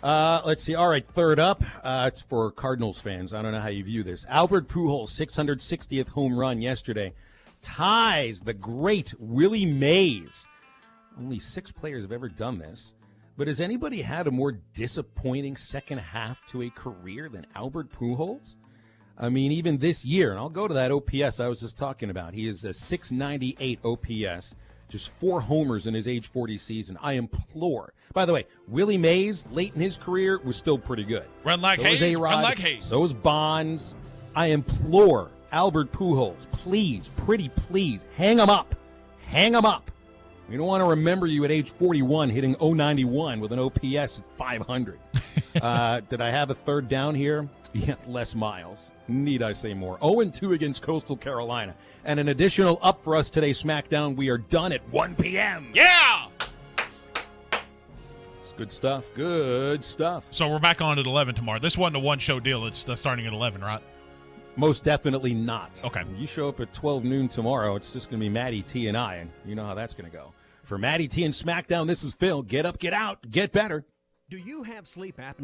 Let's see. All right, third up, it's for Cardinals fans. I don't know how you view this. Albert Pujols' 660th home run yesterday ties the great Willie Mays. Only 6 players have ever done this. But has anybody had a more disappointing second half to a career than Albert Pujols? I mean, even this year, and I'll go to that OPS I was just talking about. He is a 698 OPS, just 4 homers in his age 40 season. I implore. By the way, Willie Mays, late in his career, was still pretty good. Run like Hayes, A-Rod, run like Hayes. So is Bonds. I implore Albert Pujols, please, pretty please, hang him up. Hang him up. We don't want to remember you at age 41 hitting 091 with an OPS at 500. Did I have a third down here? Yeah, Les Miles. Need I say more? 0-2 against Coastal Carolina. And an additional up for us today, SmackDown. We are done at 1 p.m. Yeah! It's good stuff. Good stuff. So we're back on at 11 tomorrow. This wasn't a one-show deal. It's starting at 11, right? Most definitely not. Okay. When you show up at 12 noon tomorrow, it's just going to be Matty T and I, and you know how that's going to go. For Matty T and SmackDown, this is Phil. Get up, get out, get better. Do you have sleep apnea?